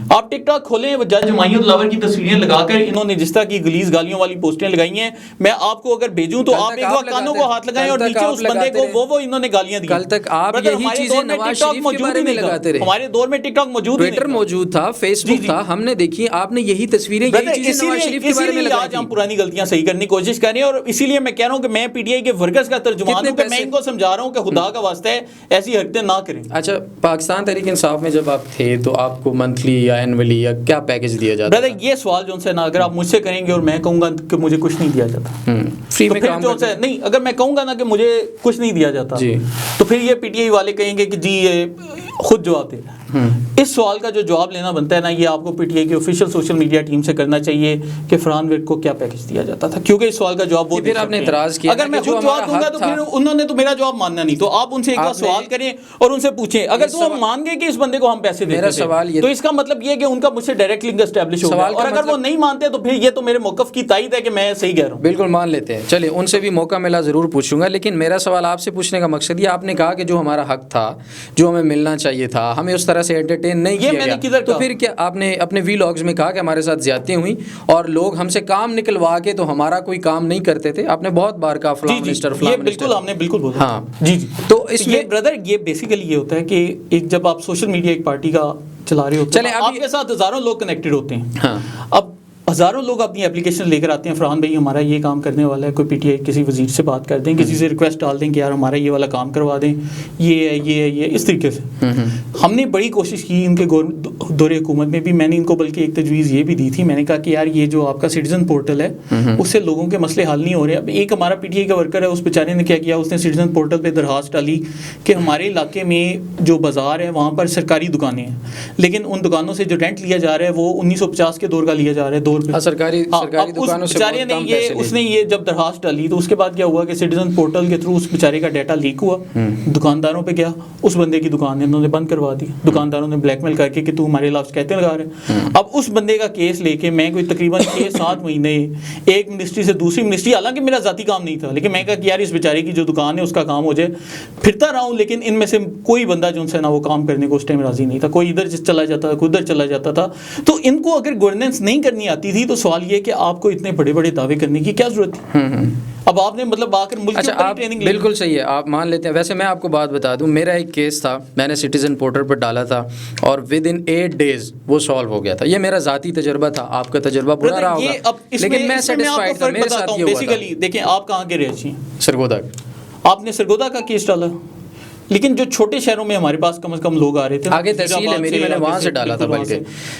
آپ ٹک ٹاک کھولیں, جج ہمایوں دلاور کی تصویریں لگا کر انہوں نے جس طرح کی گلیز گالیوں والی پوسٹیں لگائی ہیں, میں آپ کو اگر بھیجوں تو آپ ایک بار کانوں کو ہاتھ لگائیں, اور نیچے اس بندے کو وہ انہوں نے گالیاں دی.
کل تک آپ یہی چیزیں نواز شریف کے بارے میں لگاتے رہے.
ہمارے دور میں ٹک ٹاک موجود,
ٹویٹر موجود تھا, فیس بک تھا, ہم نے دیکھی, آپ نے یہی تصویریں یہی چیزیں نواز شریف کے بارے میں لگائی.
آج ہم پرانی غلطیاں صحیح کرنے کی کوشش کر رہے ہیں, اور اسی لیے میں کہہ رہا ہوں کہ میں پی ٹی آئی کے ورکرز کا ترجمان ہوں, کہ میں ان کو سمجھا رہا ہوں کہ خدا کا واسطہ ہے ایسی حرکتیں نہ کریں.
اچھا, پاکستان تحریک انصاف میں جب آپ تھے تو آپ کو منتھلی یا اینولی یا کیا پیکج دیا جاتا ہے؟
یہ سوال جو سے نا اگر آپ مجھ سے کریں گے اور میں کہوں گا کہ مجھے کچھ نہیں دیا جاتا,
فری میں کام
کرتے نہیں, اگر میں کہوں گا نا کہ مجھے کچھ نہیں دیا جاتا, تو پھر یہ پی ٹی آئی والے کہیں گے کہ جی یہ خود جواب دے رہا ہے. اس سوال کا جو جواب لینا بنتا ہے نا, یہ آپ کو پی ٹی آئی کی آفیشیل سوشل میڈیا ٹیم سے کرنا چاہیے کہ فرحان ورک کو کیا پیکج دیا جاتا تھا, کیونکہ اس سوال کا جواب وہ
پھر آپ نے اعتراض کیا,
اگر میں خود جواب دوں گا تو پھر انہوں نے تو میرا جواب ماننا نہیں, تو آپ ان سے ایک بار سوال کریں اور ان سے پوچھیں. اگر تو وہ مان گئے کہ اس بندے کو ہم پیسے دیتے تھے, تو اس کا مطلب یہ کہ ان کا مجھ سے ڈائریکٹ لنک اسٹیبلش ہو گیا, اور اگر وہ نہیں مانتے تو پھر یہ تو میرے موقف کی تائید ہے کہ میں صحیح کہہ رہا ہوں.
بالکل مان لیتے ہیں, چلیے ان سے بھی موقع ملا ضرور پوچھوں گا, لیکن میرا سوال آپ سے پوچھنے کا مقصد یہ, آپ نے کہا کہ جو ہمارا حق تھا, جو ہمیں ملنا چاہیے تھا, ہمیں اس طرح سے انٹرٹین نہیں کیا گیا, تو پھر کیا آپ نے اپنے وی لاگز میں کہا کہ ہمارے ساتھ زیادتیاں ہوئیں اور لوگ ہم سے کام نکلوا کے تو ہمارا کوئی کام نہیں کرتے تھے, آپ نے بہت بار کہا فلاں منسٹر فلاں منسٹر.
بالکل ہم نے بالکل بولا.
ہاں
جی جی.
تو اس میں
بردر یہ بیسیکلی یہ ہوتا ہے کہ ایک جب آپ سوشل میڈیا ایک پارٹی کا چلا رہے ہوتے ہیں, آپ کے ساتھ ہزاروں لوگ کنیکٹڈ ہوتے ہیں. اب ہزاروں لوگ اپنی اپلیکیشن لے کر آتے ہیں, فرحان بھائی ہمارا یہ کام کرنے والا ہے, کوئی پی ٹی آئی کسی وزیر سے بات کر دیں, کسی سے ریکویسٹ ڈال دیں کہ یار ہمارا یہ والا کام کروا دیں, یہ ہے یہ ہے یہ, اس طریقے سے. ہم نے بڑی کوشش کی ان کے دور حکومت میں بھی, میں نے ان کو بلکہ ایک تجویز یہ بھی دی تھی, میں نے کہا کہ یار یہ جو آپ کا سٹیزن پورٹل ہے اس سے لوگوں کے مسئلے حل نہیں ہو رہے. اب ایک ہمارا پی ٹی آئی کا ورکر ہے, اس بیچارے نے کیا کیا, اس نے سٹیزن پورٹل پہ درخواست ڈالی کہ ہمارے علاقے میں جو بازار ہے وہاں پر سرکاری دکانیں ہیں, لیکن ان دکانوں سے جو رینٹ لیا جا رہا ہے وہ 1950 کے دور کا لیا جا رہا ہے, دور پہ سرکاری دکانوں سے. اس نے یہ جب درخواست ڈالی تو اس کے بعد کیا ہوا کہ سٹیزن پورٹل کے تھرو اس بیچارے کا ڈیٹا لیک ہوا, دکانداروں پہ گیا, اس بندے کی دکان انہوں نے بند کروا دی, دکانداروں نے بلیک میل کر کے کہ تو ہمارے خلاف شکایتیں لگا رہے. اب اس بندے کا کیس لے کے میں کوئی تقریباً 6-7 مہینے ایک منسٹری سے دوسری منسٹری, حالانکہ میرا ذاتی کام نہیں تھا, لیکن میں کہا کہ یار اس بیچارے کی جو دکان ہے اس کا کام ہو جائے, پھرتا رہا ہوں, لیکن ان میں سے کوئی بندہ جو ان سے نا وہ کام کرنے کو اس ٹائم راضی نہیں تھا, کوئی ادھر چلا جاتا تھا, کوئی ادھر چلا جاتا تھا. تو ان کو اگر گورننس نہیں کرنی آتی تھی تو سوال یہ کہ آپ کو اتنے بڑے بڑے دعوے کرنے کی کیا ضرورت تھی. اب آپ نے مطلب آ کر ملک کی ٹریننگ,
بالکل صحیح ہے, آپ مان لیتے ہیں. ویسے میں آپ کو بات بتا دوں, میرا ایک کیس تھا, میں نے سٹیزن پورٹل پر ڈالا تھا اور ود ان 8 days وہ سالو ہو گیا تھا. یہ میرا ذاتی تجربہ تھا, آپ کا تجربہ برا رہا ہوگا, لیکن میں سیٹسفائیڈ تھا, میرے ساتھ یہ ہوا تھا.
بیسیکلی دیکھیں آپ کہاں کے رہائشی ہیں,
سرگودا.
آپ نے سرگودا کا کیس ڈالا, لیکن جو چھوٹے شہروں میں ہمارے پاس کم از کم لوگ آ رہے تھے,
آگے تحصیل ہے میری, میں نے وہاں سے ڈالا تھا, بلکہ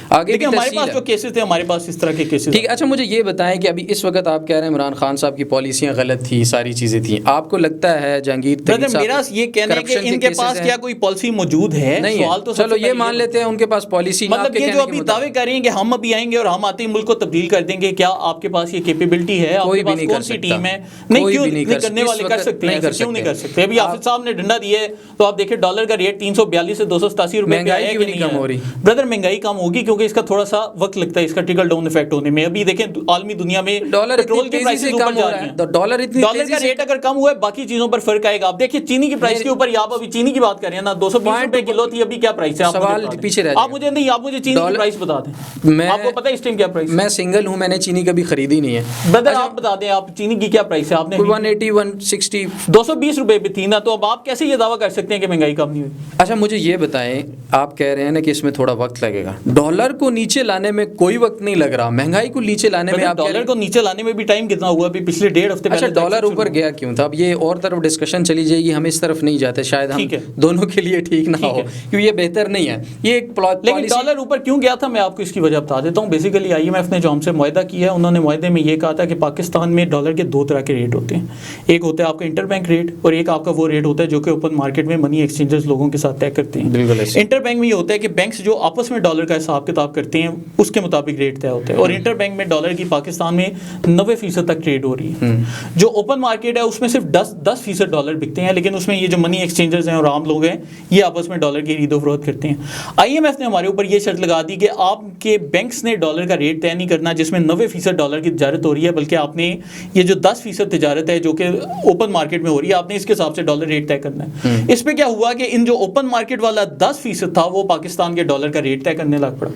آگے بھی
ہمارے پاس جو کیسز تھے, ہمارے پاس اس طرح کے کیسز.
ٹھیک ہے, اچھا مجھے یہ بتائیں کہ ابھی اس وقت آپ کہہ رہے ہیں عمران خان صاحب کی پالیسیاں غلط تھیں, ساری چیزیں تھیں, آپ کو لگتا ہے جہانگیر
میرا یہ کہنا ہے کہ ان کے پاس کیا کوئی پالیسی موجود ہے؟ سوال تو
چلو یہ مان لیتے ہیں ان کے پاس پالیسی,
مطلب یہ جو ابھی دعوے کر رہے ہیں کہ ہم ابھی آئیں گے اور ہم آتے ہی ملک کو تبدیل کر دیں گے, کیا آپ کے پاس یہ کیپیبلٹی ہے؟
کوئی بھی نہیں کر سکتا.
ٹیم ہے نہیں, کیوں نہیں کرنے والے کر سکتے ہیں, کیوں نہیں کر سکتے؟ ابھی حافظ صاحب نے ڈنڈا دیا ہے تو آپ دیکھیں ڈالر کا ریٹ 342 سے 287 روپے پہ آیا کہ نہیں کم ہو رہی. بردر مہنگائی کم ہوگی کیونکہ اس کا تھوڑا سا وقت لگتا ہے اس کا ٹرکل ڈاؤن ایفیکٹ ہونے میں. ابھی دیکھیں عالمی دنیا میں پیٹرول کی پرائسز اوپر جا رہی ہیں, ڈالر کا ریٹ اگر کم ہوا ہے باقی چیزوں پر فرق آئے گا. آپ دیکھیں چینی کی پرائس کے اوپر, آپ ابھی چینی کی بات کر رہے ہیں نا, 220 روپے کلو تھی, ابھی کیا پرائس ہے؟
سوال پیچھے رہ,
آپ مجھے نہیں, آپ مجھے چینی کی پرائس بتا دیں, آپ کو پتہ ہے اس ٹائم کیا پرائس؟
میں سنگل ہوں, میں نے چینی کبھی خریدی نہیں ہے.
بردر آپ بتا دیں آپ چینی کی کیا پرائس ہے؟ آپ نے
180 160
220 روپے پہ تھی نا, تو اب آپ کیسے یہ دعویٰ کر سکتے ہیں کہ مہنگائی کم نہیں ہوئی.
اچھا مجھے یہ بتائیں, آپ کہہ رہے ہیں نا کہ اس میں تھوڑا وقت لگے گا, ڈالر کو نیچے لانے میں کوئی وقت نہیں لگ رہا, مہنگائی کو نیچے لانے میں آپ
ڈالر کو نیچے لانے میں بھی ٹائم کتنا ہوا ابھی پچھلے 1.5 ہفتے
اچھا ڈالر اوپر گیا کیوں تھا؟ اب یہ اور طرف ڈسکشن چلی جائے گی, ہم اس طرف نہیں جاتے, شاید ہم دونوں کے لیے ٹھیک نہ ہو, کیونکہ یہ بہتر نہیں ہے یہ ایک
لیکن ڈالر اوپر کیوں گیا تھا میں آپ کو اس کی وجہ بتا دیتا ہوں. بیسیکلی آئی ایم ایف نے جو ہم سے معاہدہ کیا ہے, انہوں نے معاہدے میں یہ کہا تھا کہ پاکستان میں ڈالر کے 2 طرح کے ریٹ ہوتے ہیں, ایک ہوتا ہے آپ کا انٹر بینک ریٹ اور ایک آپ کا وہ ریٹ ہوتا ہے جو کہ اوپن مارکیٹ میں منی ایکسچینجرز لوگوں کے ساتھ طے کرتے ہیں. انٹر بینک میں یہ ہوتا ہے کہ بینکس جو آپس میں ڈالر کا حساب کتاب کرتے ہیں اس کے مطابق ریٹ طے ہوتا ہے, اور انٹر بینک میں ڈالر کی پاکستان میں 90% تک ٹریڈ ہو رہی ہے. جو اوپن مارکیٹ ہے اس میں صرف 10% ڈالر بکتے ہیں, لیکن اس میں یہ جو منی ایکسچینجرز ہیں اور عام لوگ ہیں یہ آپس میں ڈالر کی خرید و فروخت کرتے ہیں. آئی ایم ایف نے ہمارے اوپر یہ شرط لگا دی کہ آپ کے بینکس نے ڈالر کا ریٹ طے نہیں کرنا جس میں 90% ڈالر کی تجارت ہو رہی ہے, بلکہ آپ نے یہ جو 10% تجارت ہے جو کہ اوپن مارکیٹ میں ہو رہی ہے آپ نے اس کے حساب سے ڈالر ریٹ طے کرنا ہے. اس پہ کیا ہوا کہ ان جو اوپن مارکیٹ والا 10% تھا وہ پاکستان کے ڈالر کا ریٹ طے کرنے لگ پڑا,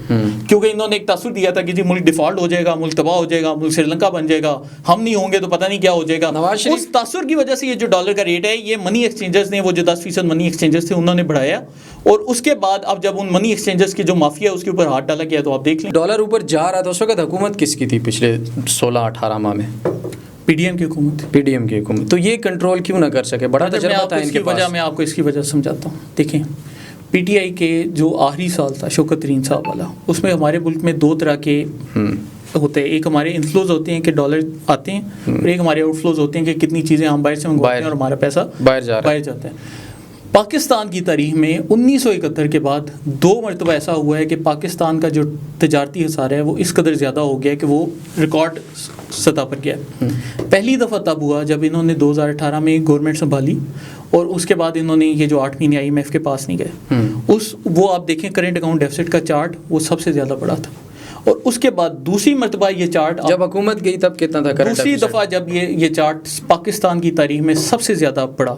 کیونکہ انہوں نے ایک تاثر دیا تھا کہ جی ملک ڈیفالٹ ہو جائے گا, ملک تباہ ہو جائے گا, ملک سری لنکا بن جائے گا, ہم نہیں ہوں گے تو پتہ نہیں کیا ہو جائے گا. اس تاثر کی وجہ سے یہ جو ڈالر کا ریٹ ہے یہ منی ایکسچینجرز نے, وہ جو 10% منی ایکسچینجرز تھے انہوں نے بڑھایا, اور اس کے بعد اب جب ان منی ایکسچینجرز کی جو مافیا ہے اس کے اوپر ہاتھ ڈالا گیا تو آپ دیکھ لیں
ڈالر اوپر جا رہا تھا. اس وقت حکومت کس کی تھی پچھلے 16-18 ماہ میں؟
پی ڈی ایم کی حکومت.
پی ڈی ایم کی حکومت. تو یہ کنٹرول کیوں نہ کر سکے؟ بڑا تجربہ تھا ان کے پاس.
میں آپ کو اس کی وجہ سمجھاتا ہوں. دیکھیں پی ٹی آئی کے جو آخری سال تھا شوکت ترین صاحب والا, اس میں ہمارے ملک میں 2 طرح کے ہوتے ہیں, ایک ہمارے انفلوز ہوتے ہیں کہ ڈالر آتے ہیں, اور ایک ہمارے آؤٹ فلوز ہوتے ہیں کہ کتنی چیزیں ہم باہر سے منگواتے ہیں اور ہمارا پیسہ باہر جاتا ہے. پاکستان کی تاریخ میں 1971 کے بعد 2 مرتبہ ایسا ہوا ہے کہ پاکستان کا جو تجارتی خسارہ ہے وہ اس قدر زیادہ ہو گیا کہ وہ ریکارڈ سطح پر گیا. پہلی دفعہ تب ہوا جب انہوں نے 2018 میں گورنمنٹ سنبھالی, اور اس کے بعد انہوں نے یہ جو 8 مہینے آئی ایم ایف کے پاس نہیں گئے, وہ آپ دیکھیں کرنٹ اکاؤنٹ ڈیفسٹ کا چارٹ وہ سب سے زیادہ بڑا تھا. اور اس کے بعد دوسری مرتبہ یہ چارٹ
جب حکومت گئی تب کتنا تھا؟
دوسری دفعہ جب یہ چارٹ پاکستان کی تاریخ میں سب سے زیادہ بڑا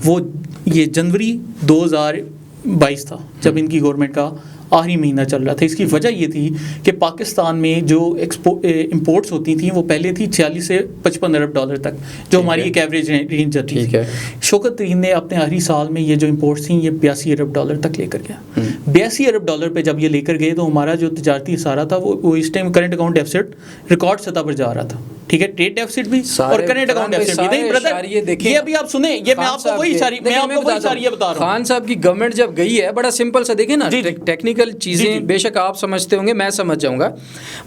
وہ یہ جنوری 2022 تھا, جب ان کی گورنمنٹ کا آخری مہینہ چل رہا تھا. اس کی وجہ یہ تھی کہ پاکستان میں جو امپورٹس ہوتی تھیں وہ پہلے تھی 46 سے 55 ارب ڈالر تک, جو ہماری ایک ایوریج رینج جاتی ہے. شوکت ترین نے اپنے آخری سال میں یہ جو امپورٹس تھیں یہ 82 ارب ڈالر تک لے کر گیا. 82 ارب ڈالر پہ جب یہ لے کر گئے تو ہمارا جو تجارتی خسارہ تھا وہ اس ٹائم کرنٹ اکاؤنٹ ڈیفسٹ ریکارڈ سطح پر جا رہا تھا. ٹھیک ہے, ٹریڈ ڈیفسٹ بھی اور کرنٹ اکاؤنٹ ڈیفسٹ بھی. نہیں برادر, یہ ابھی آپ سنیں, یہ میں آپ کو وہی اشاریہ بتا رہا ہوں.
خان صاحب کی گورنمنٹ جب گئی ہے, بڑا سمپل سا دیکھیں نا, ٹیکنیکل چیزیں بے شک آپ سمجھتے ہوں گے, میں سمجھ جاؤں گا.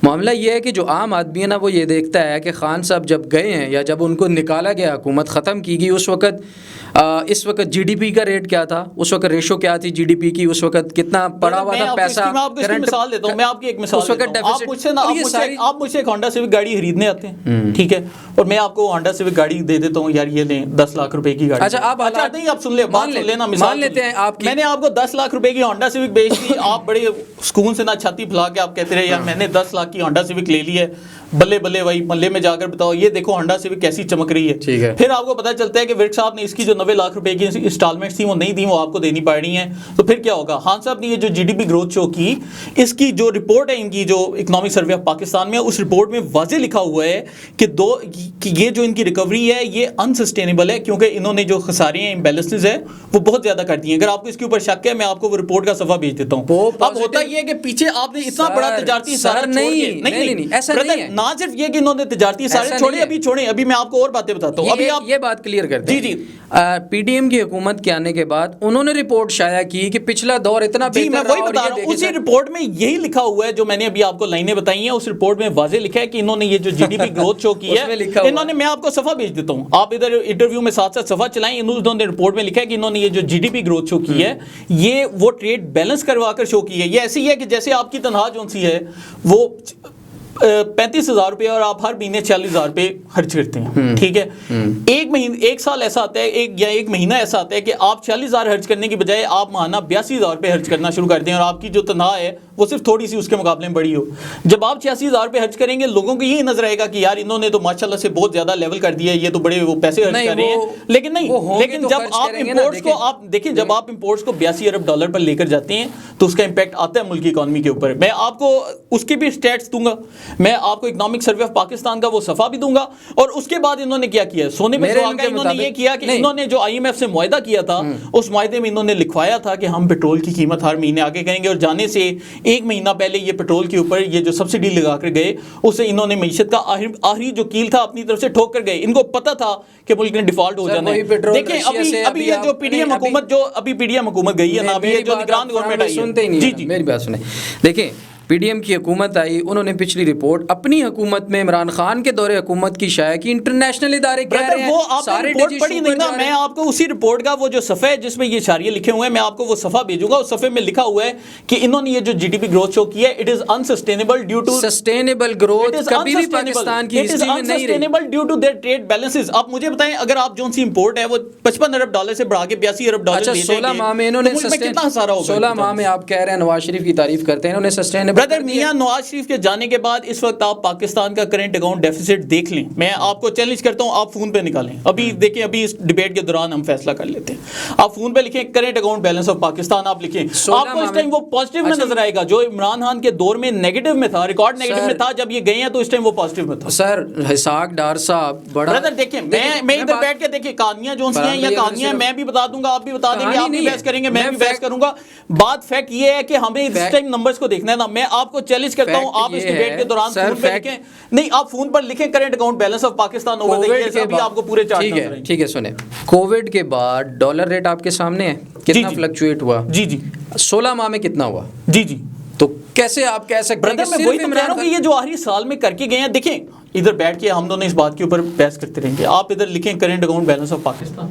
معاملہ یہ ہے کہ جو عام آدمی ہے نا وہ یہ دیکھتا ہے کہ خان صاحب جب گئے ہیں یا جب ان کو نکالا گیا, حکومت ختم کی گئی, اس وقت جی ڈی پی کا ریٹ کیا تھا, اس وقت ریشو کیا تھی جی ڈی پی کی, اس وقت کتنا پڑا ہوا تھا پیسہ.
میں آپ کو اس کی مثال دیتا ہوں, میں آپ کی ایک مثال دیتا ہوں. آپ مجھ سے ایک ہونڈا سیوک گاڑی خریدنے آتے ہیں, ٹھیک ہے, اور میں آپ کو ہونڈا سیوک گاڑی دے دیتا ہوں, یار یہ لیں 10 لاکھ روپے کی گاڑی.
اچھا
آپ سن لیں, مان لیتے ہیں آپ, میں نے آپ کو 10 لاکھ روپے کی ہونڈا سیوک بیچ دی, آپ بڑے سکون سے نہ چھاتی پھیلا کے آپ کہتے رہے یار میں نے 10 لاکھ کی ہونڈا سیوک لے لی ہے, بلے بلے بھائی محلے میں جا کر بتاؤ یہ دیکھو ہونڈا سیوک کیسی چمک رہی ہے. پھر آپ کو پتہ چلتا ہے کہ ورک صاحب نے اس کی جو 90 لاکھ روپے کی انسٹالمنٹس تھیں وہ نہیں دی, وہ آپ کو دینی پڑ رہی ہیں, تو پھر کیا ہوگا. خان صاحب نے یہ جو G D P growth show کی, اس کی جو رپورٹ ہے ان کی جو اکنامک سروے آف پاکستان میں, اس رپورٹ میں واضح لکھا ہوا ہے کہ یہ جو ان کی ریکوری ہے یہ انسسٹینیبل ہے, کیونکہ انہوں نے جو خسارے ہیں امبیلنسز ہیں وہ بہت زیادہ کر دی ہیں. اگر آپ کو اس کے اوپر شک ہے میں آپ کو وہ رپورٹ کا صفحہ بھیج دیتا ہوں. اب ہوتا یہ ہے کہ پیچھے آپ نے اتنا بڑا تجارتی خسارہ نہیں, ایسا نہیں ہے, نہ صرف یہ کہ انہوں نے تجارتی خسارے چھوڑے, ابھی میں آپ کو اور باتیں بتاتا ہوں. ابھی آپ
یہ بات کلیئر کرتے ہیں. جی پی ڈی ایم کی حکومت کے آنے کے بعد انہوں نے رپورٹ شائع کی کہ پچھلا دور اتنا بہتر
رہا. میں وہی بتا رہا ہوں, اسی رپورٹ میں یہی لکھا ہوا ہے جو میں نے ابھی آپ کو لائنیں بتائی ہیں. اس رپورٹ میں واضح لکھا ہے کہ انہوں نے یہ جو G D P growth show کی ہے انہوں نے, میں آپ کو صفحہ بھیج دیتا ہوں, آپ ادھر انٹرویو میں ساتھ صفحہ چلائیں. انہوں نے رپورٹ میں لکھا ہے کہ انہوں نے یہ جو G D P growth show کی ہے یہ وہ ٹریڈ بیلنس کروا کر شو کی ہے. یہ ایسی ہے کہ جیسے آپ کی تنخواہ جو سی ہے وہ 35,000 روپے اور آپ ہر مہینے 40,000 روپے خرچ کرتے ہیں, ٹھیک ہے. ایک سال ایسا آتا ہے ایک مہینہ ایسا آتا ہے کہ آپ 40,000 خرچ کرنے کی بجائے آپ ماہانہ 82,000 روپے خرچ کرنا شروع کر دیں, اور آپ کی جو تنخواہ ہے وہ صرف تھوڑی سی اس کے مقابلے میں بڑی ہو. جب آپ 86,000 پہ حج کریں گے لوگوں کو یہی نظر آئے گا کہ یار انہوں نے تو ماشاءاللہ سے بہت زیادہ لیول کر دیا ہے, یہ تو بڑے وہ پیسے خرچ کر رہے ہیں. لیکن نہیں, لیکن جب آپ امپورٹس کو آپ دیکھیں, جب آپ امپورٹس کو 82 ارب ڈالر پر لے کر جاتے ہیں تو اس کا امپیکٹ آتا ہے ملک کی اکانومی کے اوپر. میں آپ کو اس کی بھی سٹیٹس دوں گا, میں آپ کو اکنامک سروے آف پاکستان کا وہ صفحہ بھی دوں گا. اور اس کے بعد انہوں نے کیا کیا, سونے پہ سہاگا انہوں نے یہ کیا کہ انہوں نے جو آئی ایم ایف سے معاہدہ کیا تھا اس معاہدے میں انہوں نے لکھوایا تھا کہ ہم پیٹرول کی قیمت ہر مہینے آگے کریں گے, اور جانے سے ایک مہینہ پہلے یہ پیٹرول کے اوپر یہ جو سبسڈی لگا کر گئے اسے انہوں نے معیشت کا آخری جو کیل تھا اپنی طرف سے ٹھوک کر گئے. ان کو پتا تھا کہ ملک نے ڈیفالٹ ہو جانا ہے. دیکھیں ابھی یہ جو پی ڈی ایم حکومت جو ابھی پی ڈی ایم حکومت گئی ہے نا, ابھی یہ جو نگران گورنمنٹ آئی ہے,
جی میری بات سنیں. دیکھیں پی ڈی ایم کی حکومت آئی, انہوں نے پچھلی رپورٹ اپنی حکومت میں عمران خان کے دور حکومت کی شائع کی. انٹرنیشنل ادارے کہہ رہے ہیں,
وہ آپ نے رپورٹ پڑھی نہیں نا, میں آپ کو اسی رپورٹ کا وہ جو صفحہ ہے جس میں یہ اشاریے لکھے ہوئے ہیں, میں آپ کو وہ صفحہ بھیجوں گا. اس صفحے میں لکھا ہوا ہے کہ انہوں نے یہ جو G D P growth show کی ہے, it is unsustainable due to
sustainable growth کبھی بھی پاکستان کی ہسٹری میں نہیں رہی,
due to their trade balances. آپ مجھے بتائیں اگر آپ جو سی امپورٹ ہے وہ 55 ارب ڈالر سے بڑھا کے 82 ارب ڈالر
اچھا 16 ماہ میں انہوں نے
کتنا سارا ہوگا.
16 ماہ میں آپ کہہ رہے ہیں نواز شریف کی تعریف کرتے ہیں, انہوں نے سسٹینیبل.
بردر میاں نواز شریف کے جانے کے بعد اس وقت آپ پاکستان کا کرنٹ اکاؤنٹ ڈیفیسٹ دیکھ لیں. میں آپ کو چیلنج کرتا ہوں, آپ فون پہ نکالیں, ابھی دیکھیں, ابھی اس ڈیبیٹ کے دوران ہم فیصلہ کر لیتے ہیں. آپ فون پہ لکھیں current account balance of Pakistan, آپ لکھیں, آپ کو اس ٹائم وہ پازیٹیو میں نظر آئے گا. جو عمران خان کے دور میں نیگیٹو میں تھا, ریکارڈ نیگیٹو میں تھا, جب یہ گئے ہیں تو اس ٹائم وہ پازیٹیو میں تھا.
سر اسحاق ڈار صاحب بڑا
بردر دیکھیں, میں ادھر بیٹھ کے دیکھیں کہانیاں جو سی ہیں یا کہانیاں میں بھی بتا دوں گا, آپ بھی بتا دیں گے, آپ بھی بحث کریں گے, میں بھی بحث کروں گا. بات فیکٹ یہ ہے کہ ہمیں اس ٹائم نمبرز کو دیکھنا ہے نا. میں آپ کو چیلنج کرتا ہوں, آپ اس ڈیبیٹ کے دوران فون پہ لکھیں, نہیں آپ فون پر لکھیں current account balance of Pakistan over the years, ابھی آپ کو پورے چارٹ نظر آئیں گے.
ٹھیک ہے سنیں, کووڈ کے بعد ڈالر ریٹ آپ کے سامنے ہے, کتنا فلکچویٹ ہوا.
جی جی
16 ماہ میں کتنا ہوا.
جی جی,
تو کیسے آپ کہہ سکتے ہیں کہ
میں وہی تو کہہ رہا ہوں کہ یہ جو آخری سال میں کر کے گئے ہیں, دیکھیں ادھر بیٹھ کے ہم دونوں اس بات کے اوپر بحث کرتے رہیں گے. آپ ادھر لکھیں current account balance of Pakistan,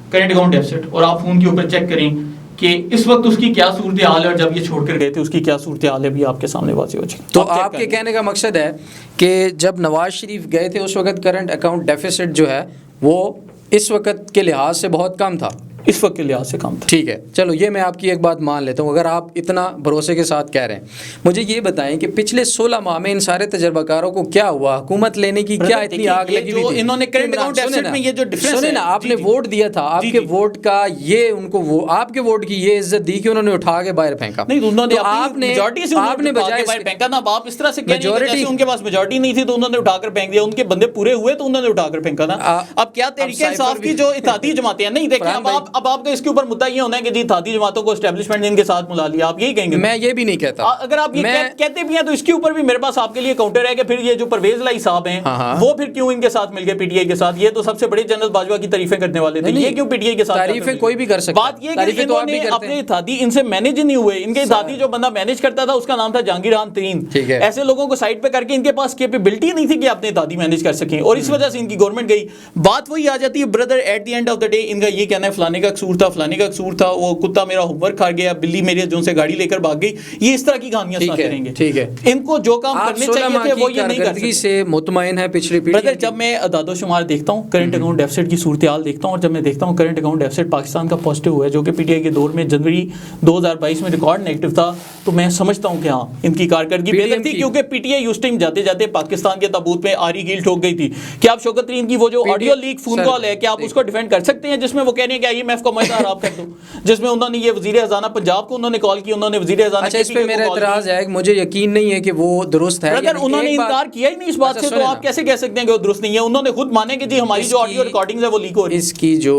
current account deficit, اور آپ فون کے اوپر چیک کریں کہ اس وقت اس کی کیا صورتحال ہے اور جب یہ چھوڑ کر گئے تھے اس کی کیا صورتحال ہے, بھی آپ کے سامنے واضح ہو جائے.
تو آپ کے کہنے کا مقصد ہے کہ جب نواز شریف گئے تھے اس وقت کرنٹ اکاؤنٹ ڈیفیسٹ جو ہے وہ اس وقت کے لحاظ سے بہت کم تھا,
اس وقت کے لحاظ سے کم تھا.
ٹھیک ہے چلو, یہ میں آپ کی ایک بات مان لیتا ہوں اگر آپ اتنا بھروسے کے ساتھ کہہ رہے ہیں. مجھے یہ بتائیں کہ پچھلے 16 ماہ میں ان سارے تجربہ کاروں کو کیا ہوا, حکومت لینے کی کیا اتنی آگ لگی ہوئی تھی.
انہوں نے کرنٹ اکاؤنٹ ڈیفیسٹ میں یہ جو ڈیفرنس ہے نا,
آپ نے ووٹ دیا تھا, آپ کے ووٹ کا یہ ان کو وہ آپ کے ووٹ کی یہ عزت دی کہ انہوں نے اٹھا کے باہر پھینکا.
نہیں انہوں نے
آپ نے
میجورٹی سے آپ نے بجائے باہر پھینکا نا. آپ اس طرح سے کہہ رہے ہیں کہ ان کے پاس میجورٹی نہیں تھی تو انہوں نے اٹھا کر پھینک دیا, ان کے بندے پورے ہوئے تو انہوں نے اٹھا کر پھینکا نا. اب کیا تحریک انصاف کی جو اتحادی جماعتیں ہیں, نہیں دیکھیں اب آپ کا اس کے اوپر مدعا یہ ہونا ہے کہ جی اتحادی جماعتوں کو اسٹیبلشمنٹ نے ان کے ساتھ ملا لیا, آپ یہی کہیں گے.
میں یہ بھی نہیں کہتا,
اگر آپ یہ کہتے بھی ہیں تو اس کے اوپر بھی میرے پاس آپ کے لیے کاؤنٹر ہے کہ پھر یہ جو پرویز لائی صاحب ہیں وہ پھر کیوں ان کے ساتھ مل گئے پی ٹی آئی کے ساتھ. یہ تو سب سے بڑے جنرل باجوہ کی تعریفیں کرنے والے تھے, یہ کیوں پی ٹی آئی کے ساتھ
تعریفیں کوئی بھی کر سکتا.
بات یہ کہ انہوں نے اپنے اتحادی ان سے مینیج نہیں ہوئے. ان کے اتحادی جو بندہ مینیج کرتا تھا اس کا نام تھا جہانگیر خان ترین. ایسے لوگوں کو سائڈ پہ کر کے ان کے پاس کیپیبلٹی نہیں تھی کہ اپنے اتحادی مینیج کر سکیں, اور اس وجہ سے ان کی گورنمنٹ گئی. بات وہی آ جاتی ہے brother, at the end of the day ان کا یہ کہنا ہے فلانے کا قصور تھا, فلانے کا قصور تھا, وہ کتا میرا ہوم ورک کھا گیا, بلی میرے جو سے گاڑی لے کر بھاگ گئی. یہ اس طرح کی کہانیاں سنا کریں گے.
ٹھیک ہے,
ان کو جو کام کرنے چاہیے تھے وہ یہ نہیں کر سکتے.
سے مطمئن ہے پچھلی پیڑھی.
جب میں اعداد و شمار دیکھتا ہوں, کرنٹ اکاؤنٹ ڈیفیسٹ کی صورتحال دیکھتا ہوں, اور جب میں دیکھتا ہوں کرنٹ اکاؤنٹ ڈیفیسٹ پاکستان کا پازیٹیو ہوا ہے جو کہ پی ٹی آئی کے دور میں جنوری 2022 میں ریکارڈ نیگیٹو تھا, تو میں سمجھتا ہوں کہ ہاں ان کی کارکردگی بہتر تھی, کیونکہ P T I us time جاتے جاتے پاکستان کے تابوت میں آری گیل ٹھوک گئی تھی. کہ آپ شوکت ترین کی وہ جو آڈیو لیک فون کال ہے, کہ آپ اس کو ڈیفینڈ کر سکتے ہیں, جس میں وہ کہہ رہے ہیں کہ آئی ایم ایف کا معاہدہ خراب کر دو, جس میں انہوں نے یہ وزیر خزانہ پنجاب کو انہوں نے کال کی, انہوں نے وزیر خزانہ.
اچھا, اس پہ میرا اعتراض ہے کہ مجھے یقین نہیں ہے کہ وہ درست ہے.
اگر انہوں نے انکار کیا ہی نہیں اس بات سے, تو آپ کیسے کہہ سکتے ہیں کہ وہ درست نہیں ہے. انہوں نے خود مانے کہ جی ہماری جو آڈیو ریکارڈنگز ہے وہ لیک ہو رہی ہے.
اس کی جو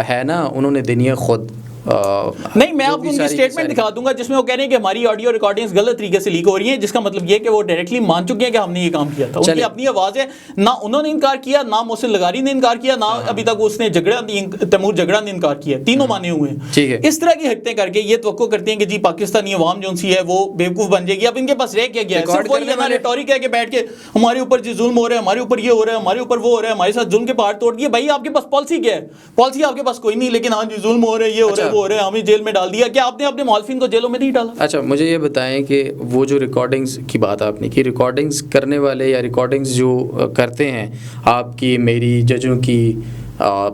ہے نا, انہوں نے دنیا خود
نہیں, میں آپ کو ان کی اسٹیٹمنٹ دکھا دوں گا جس میں وہ کہہ رہے ہیں کہ ہماری آڈیو ریکارڈنگز غلط طریقے سے لیک ہو رہی ہیں, جس کا مطلب یہ کہ وہ ڈائریکٹلی مان چکے ہیں کہ ہم نے یہ کام کیا تھا. ان کی اپنی آواز ہے, نہ انہوں نے انکار کیا, نہ محسن لغاری نے انکار کیا, نہ ابھی تک اس نے تیمور جھگڑا نے انکار کیا. تینوں مانے ہوئے ہیں. اس طرح کی حرکتیں کر کے یہ توقع کرتے ہیں کہ جی پاکستانی عوام جو سی ہے وہ بیوقوف بن جائے گی. اب ان کے پاس رہ کیا گیا ہے, صرف وہی ہے نا ریٹورک ہے کہ بیٹھ کے ہمارے اوپر جی ظلم ہو رہا ہے, ہمارے اوپر یہ ہو رہا ہے, ہمارے اوپر وہ ہو رہا ہے, ہمارے ساتھ ظلم کے پہاڑ توڑ دیے. بھائی آپ کے پاس پالیسی کیا ہے؟ پالیسی آپ کے پاس کوئی نہیں, لیکن ہاں جی ظلم ہو رہا ہے, یہ ہو رہا ہے, وہ ہو رہا ہے, ہمیں جیل میں ڈال دیا. کیا آپ نے اپنے مخالفین کو جیلوں میں نہیں ڈالا؟
اچھا مجھے یہ بتائیں کہ وہ جو ریکارڈنگز کی بات آپ نے کی, ریکارڈنگز کرنے والے یا ریکارڈنگز جو کرتے ہیں آپ کی, میری, ججوں کی,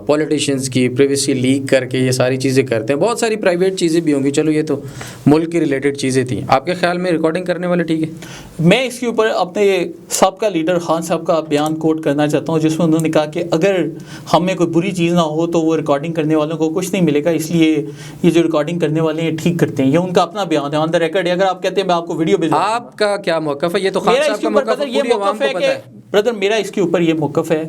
پولیٹیشینز کی پریویسی لیک کر کے یہ ساری چیزیں کرتے ہیں. بہت ساری پرائیویٹ چیزیں بھی ہوں گی, چلو یہ تو ملک کی ریلیٹڈ چیزیں تھیں. آپ کے خیال میں ریکارڈنگ کرنے والے ٹھیک ہے؟
میں اس کے اوپر اپنے سابقہ لیڈر خان صاحب کا بیان کوٹ کرنا چاہتا ہوں, جس میں انہوں نے کہا کہ اگر ہم میں کوئی بری چیز نہ ہو تو وہ ریکارڈنگ کرنے والوں کو کچھ نہیں ملے گا, اس لیے یہ جو ریکارڈنگ کرنے والے ہیں ٹھیک کرتے ہیں. یہ ان کا اپنا بیان ہے, آن دا ریکارڈ ہے. اگر آپ کہتے ہیں میں آپ کو ویڈیو بھیجوں,
آپ کا کیا موقف ہے؟ یہ تو خان صاحب کا موقف ہے, پوری عوام کو پتہ ہے.
بردر میرا اس کے اوپر یہ موقف ہے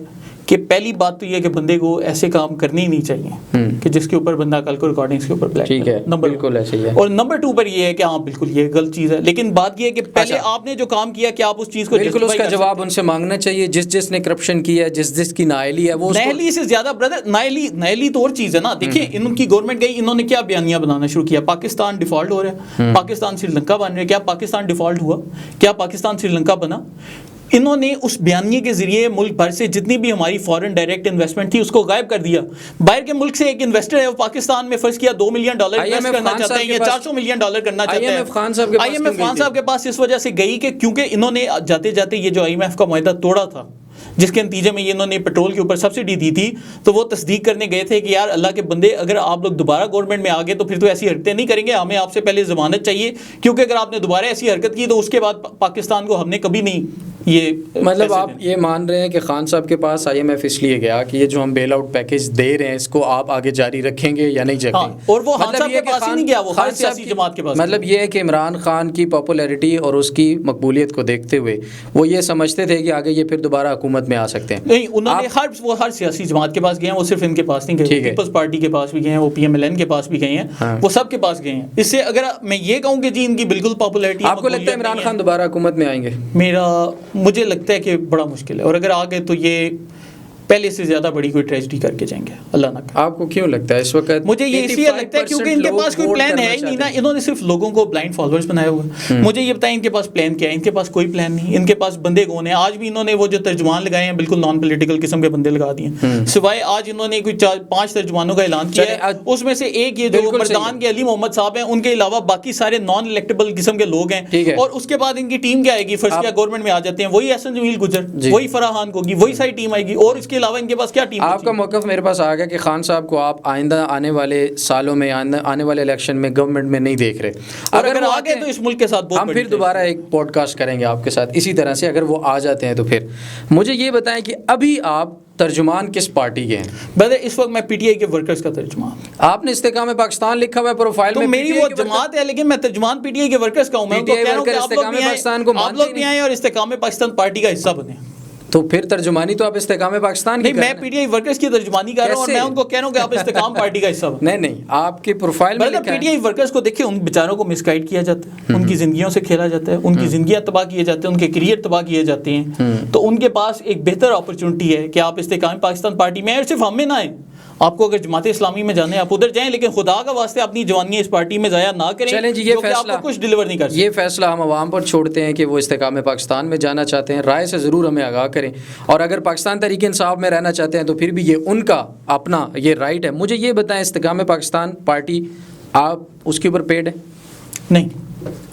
کہ پہلی بات تو یہ ہے کہ بندے کو ایسے کام کرنے ہی نہیں چاہیے کہ جس کے اوپر بندہ کل کو ریکارڈنگز کے اوپر بلیک
ٹھیک ہے, بالکل ایسے ہی ہے.
اور نمبر 2 پر یہ ہے کہ ہاں بالکل یہ غلط چیز ہے, لیکن بات یہ ہے کہ پہلے آپ نے جو کام کیا کہ آپ اس چیز کو
بالکل اس کا جواب ان سے مانگنا چاہیے. جس نے کرپشن کی ہے, جس کی نااہلی ہے, وہ
نااہلی سے زیادہ بردر نااہلی تو اور چیز ہے نا. دیکھیں ان کی گورنمنٹ گئی, انہوں نے کیا بیانیہ بنانا شروع کیا, پاکستان ڈیفالٹ ہو رہا ہے, پاکستان سری لنکا بن رہا ہے. کیا پاکستان ڈیفالٹ ہوا؟ کیا پاکستان سری لنکا بنا؟ انہوں نے اس بیانیے کے ذریعے ملک بھر سے جتنی بھی ہماری فارن ڈائریکٹ انویسٹمنٹ تھی اس کو غائب کر دیا. باہر کے ملک سے ایک انویسٹر ہے, وہ پاکستان میں فرض کیا $2 ملین انویسٹ کرنا چاہتے ہیں, یا $400 ملین کرنا چاہتے ہیں. IMF خان صاحب کے پاس اس وجہ سے گئی کہ کیونکہ انہوں نے جاتے جاتے یہ جو IMF کا معاہدہ توڑا تھا, جس کے نتیجے میں انہوں نے پیٹرول کے اوپر سبسڈی دی تھی, تو وہ تصدیق کرنے گئے تھے کہ یار اللہ کے بندے اگر آپ لوگ دوبارہ گورنمنٹ میں آ گئے تو پھر تو ایسی حرکتیں نہیں کریں گے, ہمیں آپ سے پہلے ضمانت چاہیے, کیونکہ اگر آپ نے دوبارہ ایسی حرکت کی تو اس کے بعد پاکستان کو ہم نے کبھی نہیں. یہ
مطلب آپ یہ مان رہے ہیں کہ خان صاحب کے پاس IMF اس لیے گیا کہ یہ جو ہم بیل آؤٹ پیکیج دے رہے ہیں اس کو آپ آگے جاری رکھیں گے یا نہیں رکھیں گے؟
اور وہ خان صاحب کے پاس ہی نہیں گیا, وہ خان سیاسی جماعت کے پاس.
مطلب یہ ہے کہ عمران خان کی پاپولیرٹی اور اس کی مقبولیت کو دیکھتے ہوئے وہ یہ سمجھتے تھے کہ آگے یہ پھر دوبارہ حکومت میں آ سکتے ہیں.
نہیں, انہوں نے ہر سیاسی جماعت کے پاس گئے ہیں, وہ صرف ان کے پاس نہیں گئے, پیپلز پارٹی کے پاس بھی گئے ہیں, وہ PMLN کے پاس بھی گئے ہیں, وہ سب کے پاس گئے ہیں. اس سے اگر میں یہ کہوں کہ جی ان کی بالکل پاپولیرٹی,
آپ کو لگتا ہے عمران خان دوبارہ حکومت میں آئیں گے؟
مجھے لگتا ہے کہ بڑا مشکل ہے, اور اگر آ گئے تو یہ پہلے سے زیادہ بڑی کوئی ٹریجڈی کر کے جائیں گے, اللہ نہ کرے.
آپ کو کیوں لگتا ہے اس وقت؟
مجھے یہ اس لیے لگتا ہے کیونکہ ان کے پاس کوئی پلان ہے ہی نہیں نا, انہوں نے صرف لوگوں کو بلائنڈ فالوورز بنایا ہوا ہے. مجھے یہ بتائیں ان کے پاس پلان کیا ہے؟ ان کے پاس کوئی پلان نہیں. ان کے پاس بندے کون ہیں؟ آج بھی انہوں نے وہ جو ترجمان لگائے ہیں بالکل نان پولیٹیکل قسم کے بندے لگا دیے ہیں, سوائے آج انہوں نے کوئی 5 ترجمانوں کا اعلان کیا ہے, اس میں سے ایک یہ جو مردان کے علی محمد صاحب ہیں, ان کے علاوہ باقی سارے نان الیکٹیبل قسم کے لوگ ہیں. اور اس کے بعد ان کی ٹیم کیا آئے گی؟ فرض کیا گورنمنٹ میں آ جاتے ہیں, وہی احسن جمیل گجر, وہی فراحان ہوگی, وہی ساری ٹیم آئے گی, اور اس کے علاوہ ان کے پاس کیا ٹیم؟
آپ کا موقف میرے پاس آ گیا کہ خان صاحب کو آپ آئندہ آنے والے سالوں میں آنے والے الیکشن میں گورنمنٹ میں نہیں دیکھ رہے.
اگر آ گئے تو اس ملک کے ساتھ
ہم پھر دوبارہ ایک پوڈ کاسٹ کریں گے آپ کے ساتھ اسی طرح سے, اگر وہ آ جاتے ہیں تو. پھر مجھے یہ بتائیں کہ ابھی آپ ترجمان کس پارٹی کے ہیں؟
بھائی اس وقت میں PTI کے ورکرز کا ترجمان.
آپ نے استحکام پاکستان لکھا ہوا ہے پروفائل میں,
تو میری وہ جماعت ہے, لیکن میں ترجمان PTI کے ورکرز کا ہوں. میں ان کو کہہ رہا ہوں کہ آپ لوگ بھی آئیں اور استحکام پاکستان پارٹی کا حصہ بنیں.
تو پھر ترجمانی تو آپ استحکام پاکستان کی
نہیں, میں PTI ورکرز کی ترجمانی کر رہا ہوں, اور میں ان کو کہہ رہا ہوں کہ آپ استحکام پارٹی کا حصہ بنیں.
نہیں, آپ کی پروفائل میں لکھا ہے
PTI ورکرز کو دیکھیں, ان بیچاروں کو مس گائیڈ کیا جاتا ہے, ان کی زندگیوں سے کھیلا جاتا ہے, ان کی زندگیاں تباہ کیے جاتے ہیں, ان کے کیریئر تباہ کیے جاتے ہیں. تو ان کے پاس ایک بہتر اپرچونٹی ہے کہ آپ استحکام پاکستان پارٹی میں, اور صرف ہم میں نہ آئیں. آپ کو اگر جماعت اسلامی میں جانے آپ ادھر جائیں, لیکن خدا کا واسطے اپنی جوانیاں اس پارٹی میں ضائع نہ کریں.
چلیں جی, یہ فیصلہ
آپ کو کچھ ڈیلیور نہیں کر سکتے.
یہ فیصلہ ہم عوام پر چھوڑتے ہیں کہ وہ استحکام پاکستان میں جانا چاہتے ہیں. رائے سے ضرور ہمیں آگاہ کریں, اور اگر پاکستان تحریک انصاف میں رہنا چاہتے ہیں تو پھر بھی یہ ان کا اپنا یہ رائٹ ہے. مجھے یہ بتائیں, استحکام پاکستان پارٹی آپ اس کے اوپر پیڈ ہیں؟
نہیں,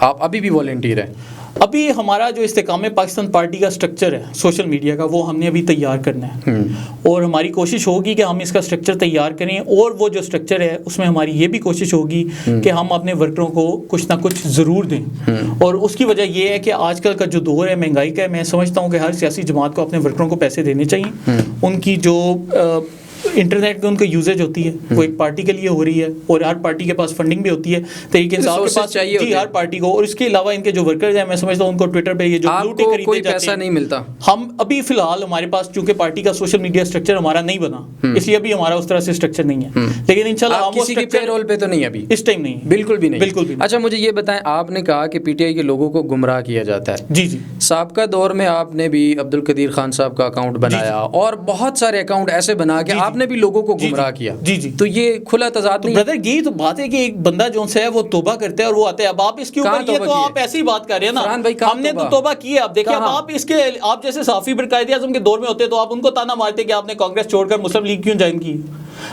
آپ ابھی بھی والنٹیئر ہیں؟
ابھی ہمارا جو استحکام پاکستان پارٹی کا سٹرکچر ہے سوشل میڈیا کا, وہ ہم نے ابھی تیار کرنا ہے, اور ہماری کوشش ہوگی کہ ہم اس کا سٹرکچر تیار کریں, اور وہ جو سٹرکچر ہے اس میں ہماری یہ بھی کوشش ہوگی کہ ہم اپنے ورکروں کو کچھ نہ کچھ ضرور دیں. اور اس کی وجہ یہ ہے کہ آج کل کا جو دور ہے مہنگائی کا ہے, میں سمجھتا ہوں کہ ہر سیاسی جماعت کو اپنے ورکروں کو پیسے دینے چاہیے. ان کی جو انٹرنیٹ کی ان کی یوزیج ہوتی ہے وہ ایک پارٹی کے لیے ہو رہی ہے, اور ہر پارٹی کے پاس فنڈنگ بھی ہوتی ہے تحریک انصاف کے پاس چاہیے, جی ہر پارٹی کو. اور اس کے علاوہ ان کے جو ورکرز ہیں, میں سمجھتا ہوں ان کو ٹویٹر پہ یہ جو بلو ٹک خریدے
کوئی
جاتے
پیسہ
ہیں,
نہیں ملتا.
ہم ابھی فی الحال ہمارے پاس چونکہ پارٹی کا سوشل میڈیا سٹرکچر ہمارا نہیں بنا, اس لیے ابھی ہمارا اس طرح سے سٹرکچر نہیں ہے, لیکن انشاءاللہ ہم
کسی کے پے رول پہ تو نہیں ابھی
اس ٹائم نہیں,
بالکل بھی نہیں,
بالکل بھی.
اچھا مجھے یہ بتائیں, آپ نے کہا کہ PTI کے لوگوں کو گمراہ کیا جاتا ہے.
جی جی,
سابقہ دور میں آپ نے بھی عبدالقدیر خان صاحب کا اکاؤنٹ بنایا, اور بہت سارے اکاؤنٹ ایسے بنا کے آپ نے بھی لوگوں کو گمراہ کیا.
جی جی,
تو یہ کھلا تضاد نہیں.
بردر یہی تو بات ہے کہ ایک بندہ جو ہے وہ توبہ کرتا ہے اور وہ آتا ہے. اب آپ اس کے اوپر یہ تو آپ ایسی بات کر رہے ہیں نا, ہم نے تو توبہ کی ہے. اب دیکھیں, اب آپ اس کے آپ جیسے صحافی برقائد اعظم کے دور میں ہوتے تو آپ ان کو تانا مارتے کہ آپ نے کانگریس چھوڑ کر مسلم لیگ کیوں جوائن کی.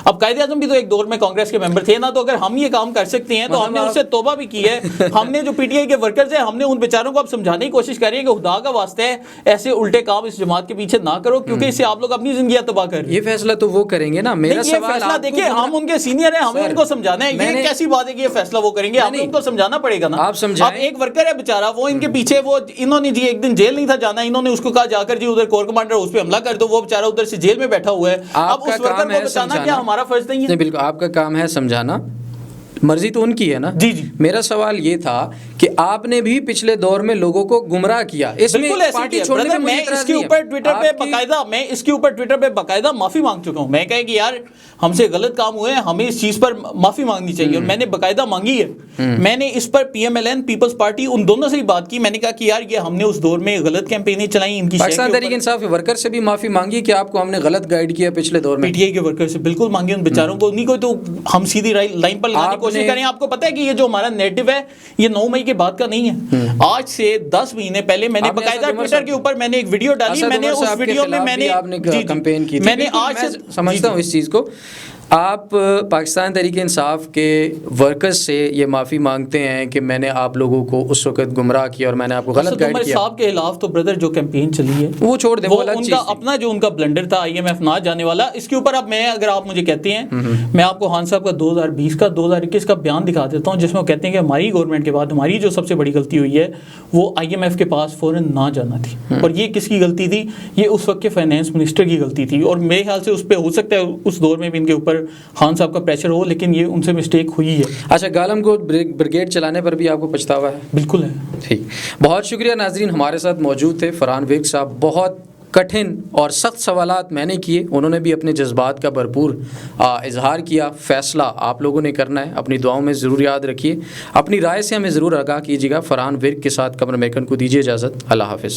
اب قائد اعظم بھی تو ایک دور میں کانگریس کے ممبر تھے نا, تو اگر ہم یہ کام کر سکتے ہیں تو ہم نے اس سے توبہ بھی کی ہے. ہم نے جو پی ٹی آئی کے ورکرز ہیں, ہم نے ان بیچاروں کو اب سمجھانے کی کوشش کری ہے کہ خدا کا واسطہ ہے ایسے الٹے کام اس جماعت کے پیچھے نہ کرو, کیونکہ اس سے آپ لوگ اپنی زندگیاں تباہ کر رہے ہیں.
یہ فیصلہ تو وہ کریں گے نا. میرا
یہ فیصلہ دیکھیں, ہم ان کے سینئر ہیں, ہمیں ان کو سمجھانا ہے. یہ کیسی بات ہے کہ یہ فیصلہ وہ کریں گے؟ ہمیں ان کو سمجھانا پڑے گا نا.
آپ سمجھائیں.
اب ایک ورکر ہے بیچارہ, وہ ان کے پیچھے, وہ انہوں نے جی ایک دن جیل نہیں تھا جانا, انہوں نے اس کو کہا جا کر جی ادھر کور کمانڈر اس پہ حملہ کر دو, وہ بیچارہ ادھر سے جیل میں بیٹھا ہوا ہے. اب اس ورکر کو بچانا کیا ہمارا فرض نہیں ہے؟
بالکل آپ کا کام ہے سمجھانا, مرضی تو ان کی ہے نا.
جی جی.
میرا سوال یہ تھا کہ آپ نے بھی پچھلے دور میں لوگوں کو گمراہ کیا, اس میں پارٹی چھوڑنے میں
میں اس کے اوپر ٹویٹر پہ باقاعدہ معافی مانگ چکا ہوں. میں کہا کہ یار ہم سے غلط کام ہوئے ہیں, ہمیں اس چیز پر معافی مانگنی چاہیے, اور میں نے باقاعدہ مانگی ہے. میں نے اس پر P M L N, Peoples Party, ان دونوں سے ہی بات کی. میں نے کہا کہ یار یہ ہم نے اس دور میں غلط کیمپینیں چلائیں, ان کی
پاکستان تحریک انصاف کے ورکر سے بھی معافی مانگی کہ آپ کو ہم نے غلط گائیڈ کیا پچھلے دور میں.
پی ٹی آئی کے ورکر سے بالکل مانگی, ان بیچاروں کو انہیں کو تو ہم سیدھی لائن پر لانے کی کوشش کریں. آپ کو پتہ ہے کہ یہ جو ہمارا نیریٹو ہے یہ 9 مئی کے بعد کا نہیں ہے. آج سے 10 مہینے پہلے میں نے باقاعدہ ٹویٹر کے اوپر میں نے ایک ویڈیو ڈالی. میں نے اس ویڈیو میں میں نے
کمپین کی تھی.
میں نے آج سے
سمجھتا ہوں اس چیز کو. آپ پاکستان تحریک انصاف کے ورکرز سے یہ معافی مانگتے ہیں کہ میں نے آپ لوگوں کو اس وقت گمراہ کیا اور میں نے آپ کو غلط گائیڈ کیا.
صاحب کے خلاف تو بردر جو کیمپین چلی ہے
وہ چھوڑ دیں, وہ الگ چیز.
اپنا جو ان کا بلنڈر تھا آئی ایم ایف نہ جانے والا, اس کے اوپر اب میں, اگر آپ مجھے کہتے ہیں, میں آپ کو خان صاحب کا 2020 کا 2021 کا بیان دکھا دیتا ہوں, جس میں وہ کہتے ہیں کہ ہماری گورنمنٹ کے بعد ہماری جو سب سے بڑی غلطی ہوئی ہے وہ آئی ایم ایف کے پاس فوراً نہ جانا تھی. اور یہ کس کی غلطی تھی؟ یہ اس وقت کے فائنینس منسٹر کی غلطی تھی. اور میرے خیال سے اس پہ ہو سکتا ہے اس دور میں بھی ان کے اوپر خان صاحب کا پریشر ہو, لیکن یہ ان سے مسٹیک ہوئی ہے.
اچھا, گالم کو بریگیڈ چلانے پر بھی آپ کو پچھتاوا ہے؟
بالکل ہے.
ٹھیک, بہت شکریہ. ناظرین ہمارے ساتھ موجود تھے فرحان ورک صاحب. بہت کٹھن اور سخت سوالات میں نے کیے, انہوں نے بھی اپنے جذبات کا بھرپور اظہار کیا. فیصلہ آپ لوگوں نے کرنا ہے, اپنی دعاؤں میں ضرور یاد رکھیے, اپنی رائے سے ہمیں ضرور آگاہ کیجیے گا. فرحان ورک کے ساتھ قمر میکن کو دیجیے اجازت. اللہ حافظ.